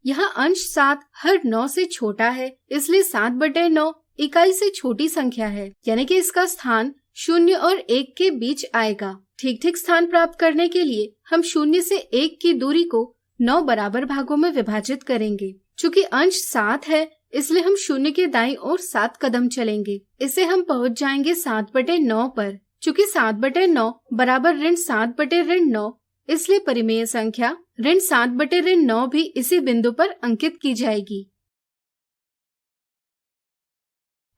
यहाँ अंश 7 हर 9 से छोटा है, इसलिए 7/9 इकाई से छोटी संख्या है, यानी कि इसका स्थान 0 और 1 के बीच आएगा। ठीक स्थान प्राप्त करने के लिए हम 0 से 1 की दूरी को 9 बराबर भागों में विभाजित करेंगे। चूँकि अंश 7 है, इसलिए हम 0 के दाईं ओर 7 कदम चलेंगे। इससे हम पहुँच जाएंगे 7/9 पर। चूँकि 7/9 बराबर ऋण 7/9, इसलिए परिमेय संख्या ऋण 7/9 भी इसी बिंदु पर अंकित की जाएगी।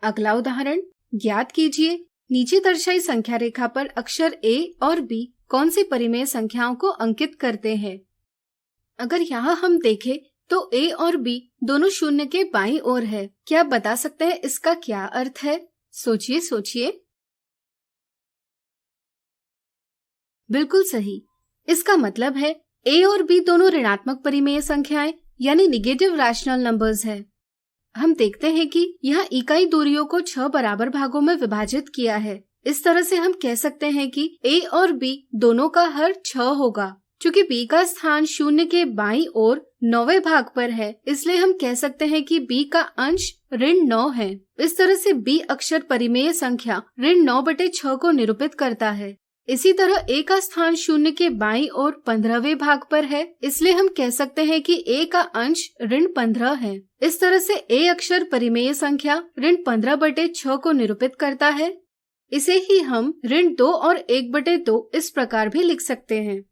अगला उदाहरण, ज्ञात कीजिए नीचे दर्शाई संख्या रेखा पर अक्षर A और B कौन सी परिमेय संख्याओं को अंकित करते हैं। अगर यहाँ हम देखें तो A और B दोनों 0 के बाईं ओर है। क्या आप बता सकते हैं इसका क्या अर्थ है? सोचिए। बिल्कुल सही। इसका मतलब है A और B दोनों ऋणात्मक परिमेय संख्याएं यानी निगेटिव रैशनल नंबर्स है। हम देखते हैं कि यहाँ इकाई दूरियों को 6 बराबर भागों में विभाजित किया है। इस तरह से हम कह सकते हैं कि A और B दोनों का हर 6 होगा। चूंकि B का स्थान 0 के बाईं ओर 9वें भाग पर है, इसलिए हम कह सकते हैं कि B का अंश ऋण 9 है। इस तरह से B अक्षर परिमेय संख्या ऋण 9/6 को निरूपित करता है। इसी तरह A का स्थान 0 के बाईं ओर 15वें भाग पर है, इसलिए हम कह सकते हैं कि A का अंश ऋण 15 है। इस तरह से A अक्षर परिमेय संख्या ऋण 15/6 को निरूपित करता है। इसे ही हम ऋण 2 और 1/2 इस प्रकार भी लिख सकते हैं।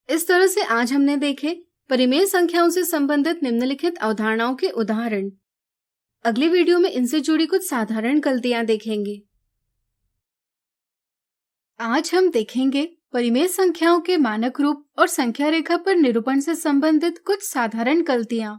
इस तरह से आज हमने देखे परिमेय संख्याओं से संबंधित निम्नलिखित अवधारणाओं के उदाहरण। अगली वीडियो में इनसे जुड़ी कुछ साधारण गलतियां देखेंगे। आज हम देखेंगे परिमेय संख्याओं के मानक रूप और संख्या रेखा पर निरूपण से संबंधित कुछ साधारण गलतियां।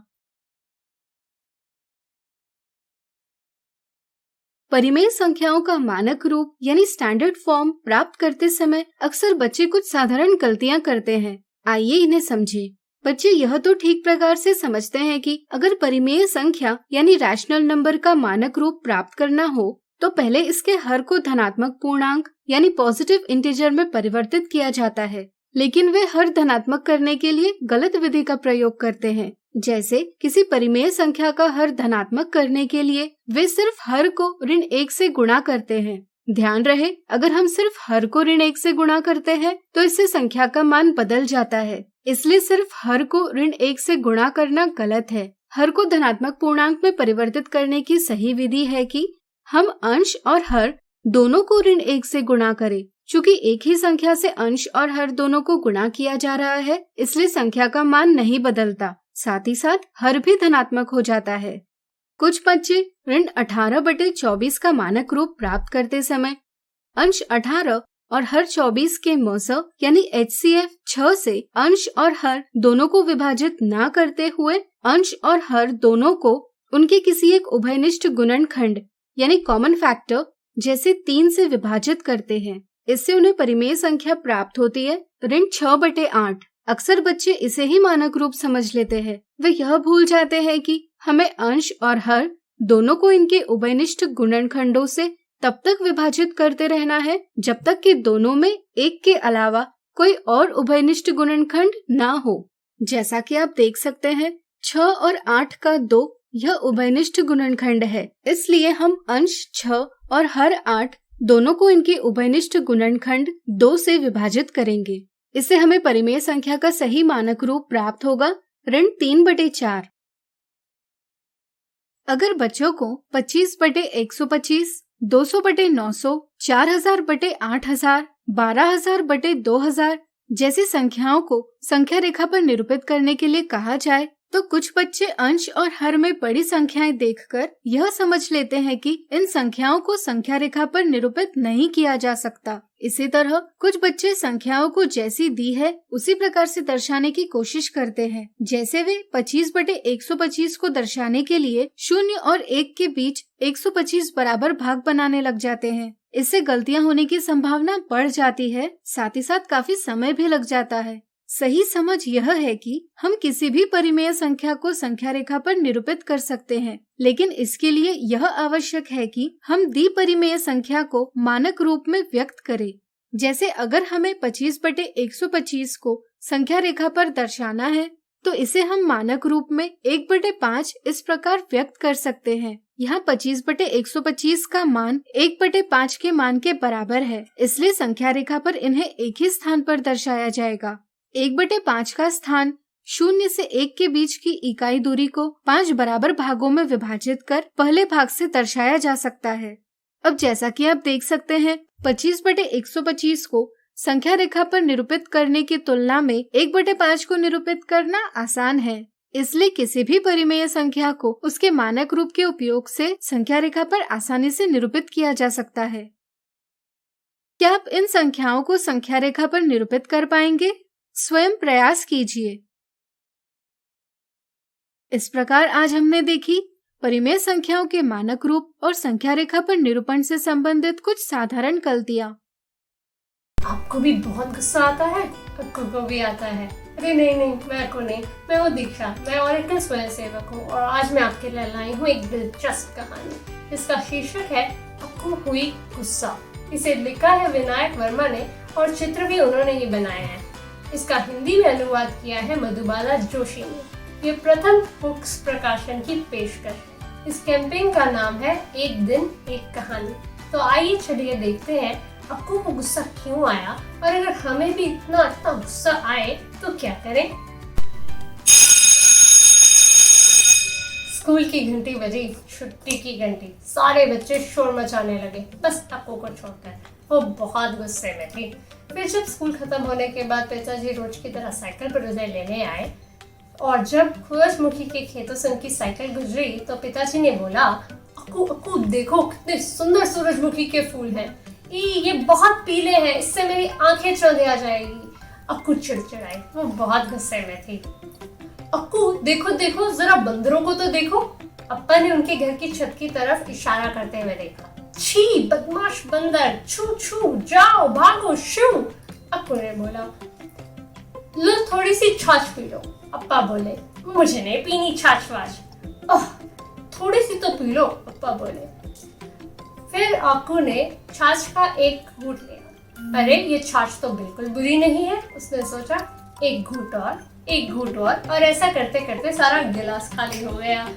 परिमेय संख्याओं का मानक रूप यानी स्टैंडर्ड फॉर्म प्राप्त करते समय अक्सर बच्चे कुछ साधारण गलतियां करते हैं। आइए इन्हें समझें। बच्चे यह तो ठीक प्रकार से समझते हैं कि अगर परिमेय संख्या यानी रैशनल नंबर का मानक रूप प्राप्त करना हो तो पहले इसके हर को धनात्मक पूर्णांक यानी पॉजिटिव इंटीजर में परिवर्तित किया जाता है, लेकिन वे हर धनात्मक करने के लिए गलत विधि का प्रयोग करते हैं। जैसे किसी परिमेय संख्या का हर धनात्मक करने के लिए वे सिर्फ हर को ऋण 1 से गुणा करते हैं। ध्यान रहे, अगर हम सिर्फ हर को ऋण 1 से गुणा करते हैं तो इससे संख्या का मान बदल जाता है, इसलिए सिर्फ हर को ऋण 1 से गुणा करना गलत है। हर को धनात्मक पूर्णांक में परिवर्तित करने की सही विधि है कि हम अंश और हर दोनों को ऋण 1 से गुणा करें। चूंकि एक ही संख्या से अंश और हर दोनों को गुणा किया जा रहा है, इसलिए संख्या का मान नहीं बदलता, साथ ही साथ हर भी धनात्मक हो जाता है। कुछ बच्चे ऋण 18/24 का मानक रूप प्राप्त करते समय अंश 18 और हर 24 के मौसा यानी HCF 6 से अंश और हर दोनों को विभाजित न करते हुए अंश और हर दोनों को उनके किसी एक उभयनिष्ठ गुणनखंड यानी कॉमन फैक्टर जैसे 3 से विभाजित करते हैं। इससे उन्हें परिमेय संख्या प्राप्त होती है ऋण 6/8। अक्सर बच्चे इसे ही मानक रूप समझ लेते हैं। वे यह भूल जाते हैं कि हमें अंश और हर दोनों को इनके उभयनिष्ठ गुणनखंडों से तब तक विभाजित करते रहना है जब तक कि दोनों में एक के अलावा कोई और उभयनिष्ठ गुणनखंड ना हो। जैसा कि आप देख सकते हैं 6 और 8 का 2 यह उभयनिष्ठ गुणनखंड है, इसलिए हम अंश 6 और हर 8 दोनों को इनके उभयनिष्ठ गुणनखंड 2 से विभाजित करेंगे। इससे हमें परिमेय संख्या का सही मानक रूप प्राप्त होगा ऋण 3/4। अगर बच्चों को 25/125, 200/900, 4000/8000, 12000/2000 जैसी संख्याओं को संख्या रेखा पर निरूपित करने के लिए कहा जाए तो कुछ बच्चे अंश और हर में बड़ी संख्याएं देखकर यह समझ लेते हैं कि इन संख्याओं को संख्या रेखा पर निरूपित नहीं किया जा सकता। इसी तरह कुछ बच्चे संख्याओं को जैसी दी है उसी प्रकार से दर्शाने की कोशिश करते हैं। जैसे वे 25/125 को दर्शाने के लिए 0 और 1 के बीच 125 बराबर भाग बनाने लग जाते हैं। इससे गलतियां होने की संभावना बढ़ जाती है, साथ ही साथ काफी समय भी लग जाता है। सही समझ यह है कि हम किसी भी परिमेय संख्या को संख्या रेखा पर निरूपित कर सकते हैं, लेकिन इसके लिए यह आवश्यक है कि हम द्विपरिमेय संख्या को मानक रूप में व्यक्त करें। जैसे अगर हमें 25/125 को संख्या रेखा पर दर्शाना है तो इसे हम मानक रूप में 1/5 इस प्रकार व्यक्त कर सकते हैं। यहाँ 25/125 का मान 1/5 के मान के बराबर है, इसलिए संख्या रेखा पर इन्हें एक ही स्थान पर दर्शाया जाएगा। 1/5 का स्थान 0 से 1 के बीच की इकाई दूरी को 5 बराबर भागों में विभाजित कर पहले भाग से दर्शाया जा सकता है। अब जैसा कि आप देख सकते हैं 25/125 को संख्या रेखा पर निरूपित करने की तुलना में 1/5 को निरूपित करना आसान है, इसलिए किसी भी परिमेय संख्या को उसके मानक रूप के उपयोग से संख्या रेखा पर आसानी से निरूपित किया जा सकता है। क्या आप इन संख्याओं को संख्या रेखा पर निरूपित कर पाएंगे? स्वयं प्रयास कीजिए। इस प्रकार आज हमने देखी परिमेय संख्याओं के मानक रूप और संख्या रेखा पर निरूपण से संबंधित कुछ साधारण गलतियाँ। आपको भी बहुत गुस्सा आता है? अक्कू को भी आता है। अरे नहीं, मैं अक्कू नहीं, मैं वो दीक्षा, मैं ओरेकल स्वयंसेवक हूँ और आज मैं आपके लिए लाई हूँ एक दिलचस्प कहानी। इसका शीर्षक है अक्कू हुई गुस्सा। इसे लिखा है विनायक वर्मा ने और चित्र भी उन्होंने ही बनाए हैं। इसका हिंदी में अनुवाद किया है मधुबाला जोशी ने। ये प्रथम बुक्स प्रकाशन की पेशकश है। इस कैंपेन का नाम है एक दिन एक कहानी। तो आइए चलिए देखते हैं अक्कू को गुस्सा क्यों आया और अगर हमें भी इतना गुस्सा आए तो क्या करें। स्कूल की घंटी बजी, छुट्टी की घंटी। सारे बच्चे शोर मचाने लगे, बस अक्कू को छोड़कर। वो बहुत गुस्से में थी। फिर जब स्कूल खत्म होने के बाद पिताजी रोज की तरह साइकिल पर उसे लेने आए और जब सूरजमुखी के खेतों से उनकी साइकिल गुजरी तो पिताजी ने बोला, अक्कू देखो कितने सुंदर सूरजमुखी के फूल हैं। ये बहुत पीले हैं, इससे मेरी आंखें चौंधिया जाएगी। अक्कू चिड़चिड़ाई, वो बहुत गुस्से में थी। अक्कू देखो जरा बंदरों को तो देखो। अप्पा ने उनके घर की छत की तरफ इशारा करते हुए देखा। छी बदमाश बंदर, छू छू जाओ भागो शू। अक्कू ने बोला, लो थोड़ी सी छाछ पी लो। अप्पा बोले, मुझे नहीं पीनी छाछ वाछ। थोड़ी सी तो पी लो, अप्पा बोले। फिर अक्कू ने छाछ का एक घूंट लिया। अरे ये छाछ तो बिल्कुल बुरी नहीं है, उसने सोचा। एक घूंट और ऐसा करते करते सारा गिलास खाली हो गया।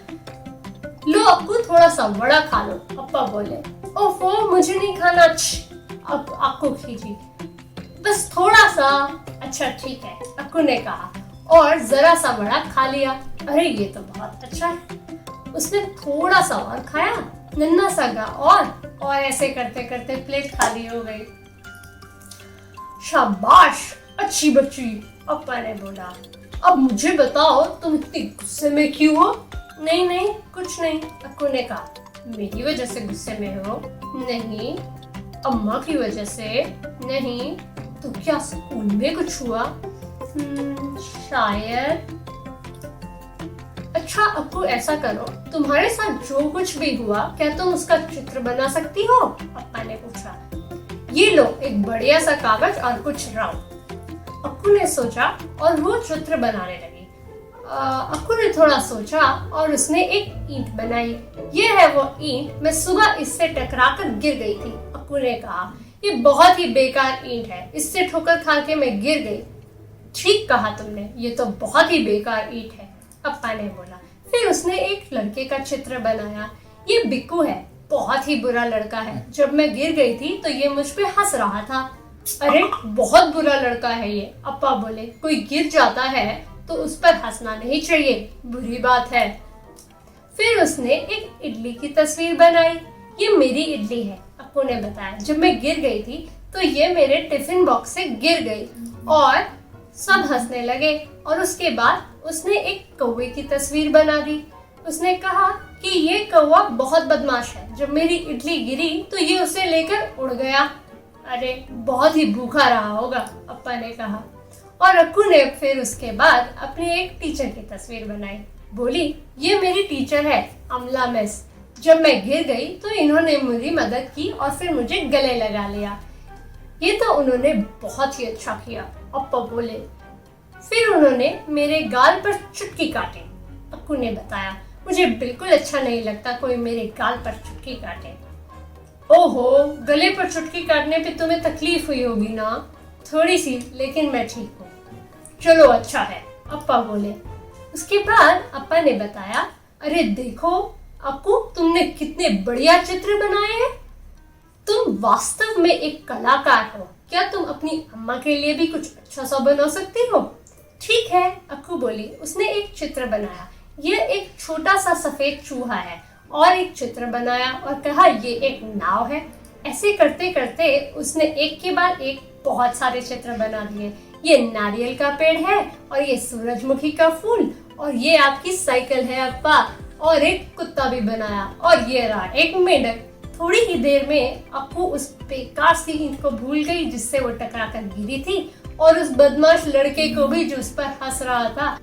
लो अक्कू थोड़ा सा बड़ा खा लो, अप्पा बोले। ओफो मुझे नहीं खाना। अक्कू खींची, बस थोड़ा सा। अच्छा ठीक है, अक्कू ने कहा और जरा सा बड़ा खा लिया। अरे ये तो बहुत अच्छा है। उसने थोड़ा सा और खाया, नन्ना सा गा और ऐसे करते करते प्लेट खाली हो गई। शाबाश अच्छी बच्ची, अप्पा ने बोला। अब मुझे बताओ तुम इतनी गुस्से में क्यों हो? नहीं कुछ नहीं, अक्कू ने कहा। मेरी वजह से गुस्से में हो? नहीं। अम्मा की वजह से? नहीं। तो क्या स्कूल में कुछ हुआ? शायद। अच्छा अक्कू ऐसा करो, तुम्हारे साथ जो कुछ भी हुआ क्या तुम उसका चित्र बना सकती हो? अप्पा ने पूछा। ये लो एक बढ़िया सा कागज और कुछ रंग। अक्कू ने सोचा और वो चित्र बनाने लगी। अक्कू ने थोड़ा सोचा और उसने एक ईंट बनाई। ये है वो ईंट, मैं सुबह इससे टकराकर गिर गई थी। अक्कू ने कहा, ये बहुत ही बेकार ईंट है, इससे ठोकर खा के मैं गिर गई। ठीक कहा तुमने, ये तो बहुत ही बेकार ईंट है, अप्पा ने बोला। फिर उसने एक लड़के का चित्र बनाया। ये बिक्कू है, बहुत ही बुरा लड़का है। जब मैं गिर गई थी तो ये मुझ पे हंस रहा था। अरे बहुत बुरा लड़का है ये, अप्पा बोले। कोई गिर जाता है तो उस पर हंसना नहीं चाहिए, बुरी बात है। फिर उसने एक इडली की तस्वीर बनाई। ये मेरी इडली है, अप्पू ने बताया। जब मैं गिर गई थी तो ये मेरे टिफिन बॉक्स से गिर गई और सब हंसने लगे। और उसके बाद उसने एक कौवे की तस्वीर बना दी। उसने कहा कि ये कौवा बहुत बदमाश है, जब मेरी इडली गिरी तो ये उसे लेकर उड़ गया। अरे बहुत ही भूखा रहा होगा, अप्पा ने कहा। और अक्कू ने फिर उसके बाद अपनी एक टीचर की तस्वीर बनाई। बोली, ये मेरी टीचर है अमला मिस। जब मैं गिर गई तो इन्होंने मेरी मदद की और फिर मुझे गले लगा लिया। ये तो उन्होंने बहुत ही अच्छा किया, अप्पा बोले। फिर उन्होंने मेरे गाल पर चुटकी काटी, अक्कू ने बताया। मुझे बिल्कुल अच्छा नहीं लगता कोई मेरे गाल पर चुटकी काटे। ओहो, गले पर चुटकी काटने पे तुम्हें तकलीफ हुई होगी ना? थोड़ी सी, लेकिन मैं ठीक हूँ। चलो अच्छा है, अप्पा बोले। उसके बाद अप्पा ने बताया, अरे देखो अक्कू, तुमने कितने बढ़िया चित्र बनाए हैं। तुम वास्तव में एक कलाकार हो। क्या तुम अपनी अम्मा के लिए भी कुछ अच्छा सा बना सकती हो? ठीक है, अक्कू बोली। उसने एक चित्र बनाया। यह एक छोटा सा सफेद चूहा है और एक चित्र बनाया और कहा ये एक नाव है। ऐसे करते करते उसने एक के बाद एक बहुत सारे चित्र बना दिए। ये नारियल का पेड़ है और ये सूरजमुखी का फूल और ये आपकी साइकिल है अप्पा, और एक कुत्ता भी बनाया और ये रहा एक मेंढक। थोड़ी ही देर में अक्कू उस बेकार सी ईंट को भूल गई जिससे वो टकराकर गिरी थी और उस बदमाश लड़के को भी जो उस पर हंस रहा था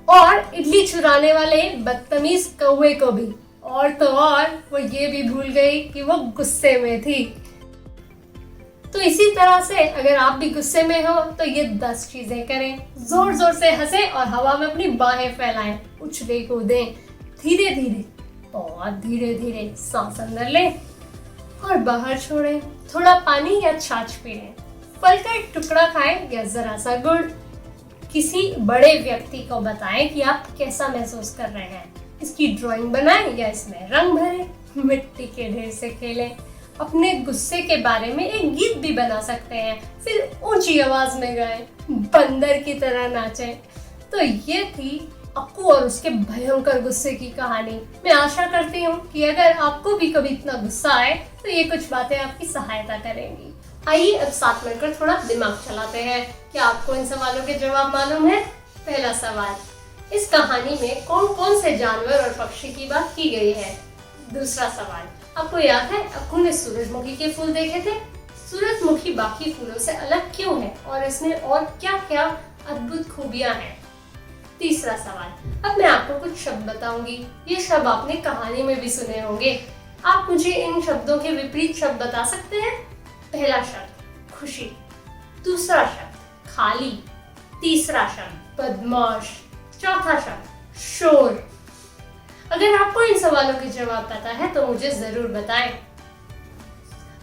और इडली चुराने वाले बदतमीज कौवे को भी। और तो और वो ये भी भूल गई कि वो गुस्से में थी। तो इसी तरह से अगर आप भी गुस्से में हो तो ये 10 चीजें करें। जोर जोर से हंसें और हवा में अपनी बाहें फैलाएं, उछले कूदें, धीरे धीरे, बहुत धीरे धीरे सांस अंदर लें और बाहर छोड़ें। थोड़ा पानी या छाछ पी लें, फल का एक टुकड़ा खाएं या जरा सा गुड़। किसी बड़े व्यक्ति को बताएं कि आप कैसा महसूस कर रहे हैं। इसकी ड्राइंग बनाएं या इसमें रंग भरें। मिट्टी के ढेर से खेलें। अपने गुस्से के बारे में एक गीत भी बना सकते हैं, फिर ऊंची आवाज में गाएं, बंदर की तरह नाचें। तो ये थी अक्कू और उसके भयंकर गुस्से की कहानी। मैं आशा करती हूँ कि अगर आपको भी कभी इतना गुस्सा आए तो ये कुछ बातें आपकी सहायता करेंगी। आइए अब साथ मिलकर थोड़ा दिमाग चलाते हैं। क्या आपको इन सवालों के जवाब मालूम है? पहला सवाल, इस कहानी में कौन कौन से जानवर और पक्षी की बात की गई है? दूसरा सवाल, आपको याद है अक्कू ने सूरजमुखी के फूल देखे थे? सूरजमुखी बाकी फूलों से अलग क्यों है और इसमें और क्या क्या अद्भुत खूबियां हैं? तीसरा सवाल, अब मैं आपको कुछ शब्द बताऊंगी। ये शब्द आपने कहानी में भी सुने होंगे। आप मुझे इन शब्दों के विपरीत शब्द बता सकते हैं? पहला शब्द खुशी, दूसरा शब्द खाली, तीसरा शब्द बदमाश, चौथा शब्द शोर। अगर आपको इन सवालों के जवाब पता है तो मुझे जरूर बताएं।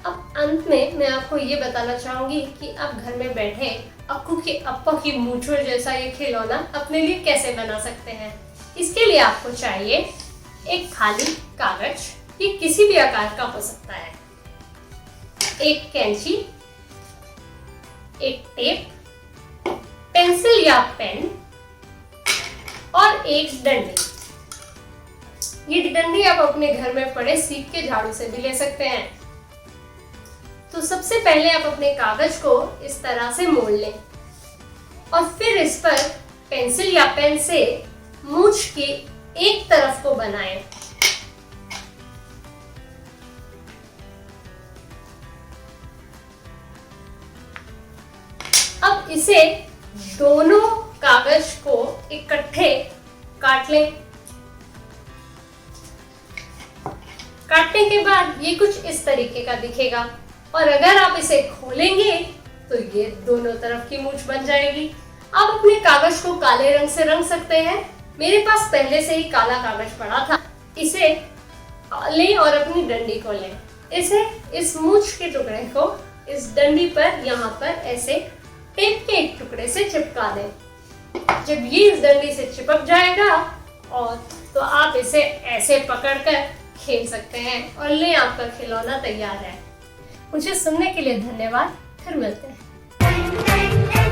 अब अंत में मैं आपको ये बताना चाहूंगी कि आप घर में बैठे अक्कू के अप्पा की मूंछों जैसा ये खिलौना अपने लिए कैसे बना सकते हैं। इसके लिए आपको चाहिए एक खाली कागज, ये किसी भी आकार का हो सकता है, एक कैंची, एक टेप, पेंसिल या पेन और एक डंडी। ये डंडी आप अपने घर में पड़े सीख के झाड़ू से भी ले सकते हैं। तो सबसे पहले आप अपने कागज को इस तरह से मोड़ लें और फिर इस पर पेंसिल या पेन से मूंछ की एक तरफ को बनाएं। अब इसे दोनों कागज को इकट्ठे काट लें। काटने के बाद ये कुछ इस तरीके का दिखेगा और अगर आप इसे खोलेंगे तो ये दोनों तरफ की मूंछ बन जाएगी। आप अपने कागज को काले रंग से रंग सकते हैं। मेरे पास पहले से ही काला कागज पड़ा था। इसे लें और अपनी डंडी को लें। इसे इस मूंछ के टुकड़े को इस डंडी पर यहाँ पर ऐसे टेप के एक टुकड़े से चिपका दें। जब ये इस डंडी से चिपक जाएगा और तो आप इसे ऐसे पकड़कर खेल सकते हैं और ले आपका खिलौना तैयार है। मुझे सुनने के लिए धन्यवाद। फिर मिलते हैं।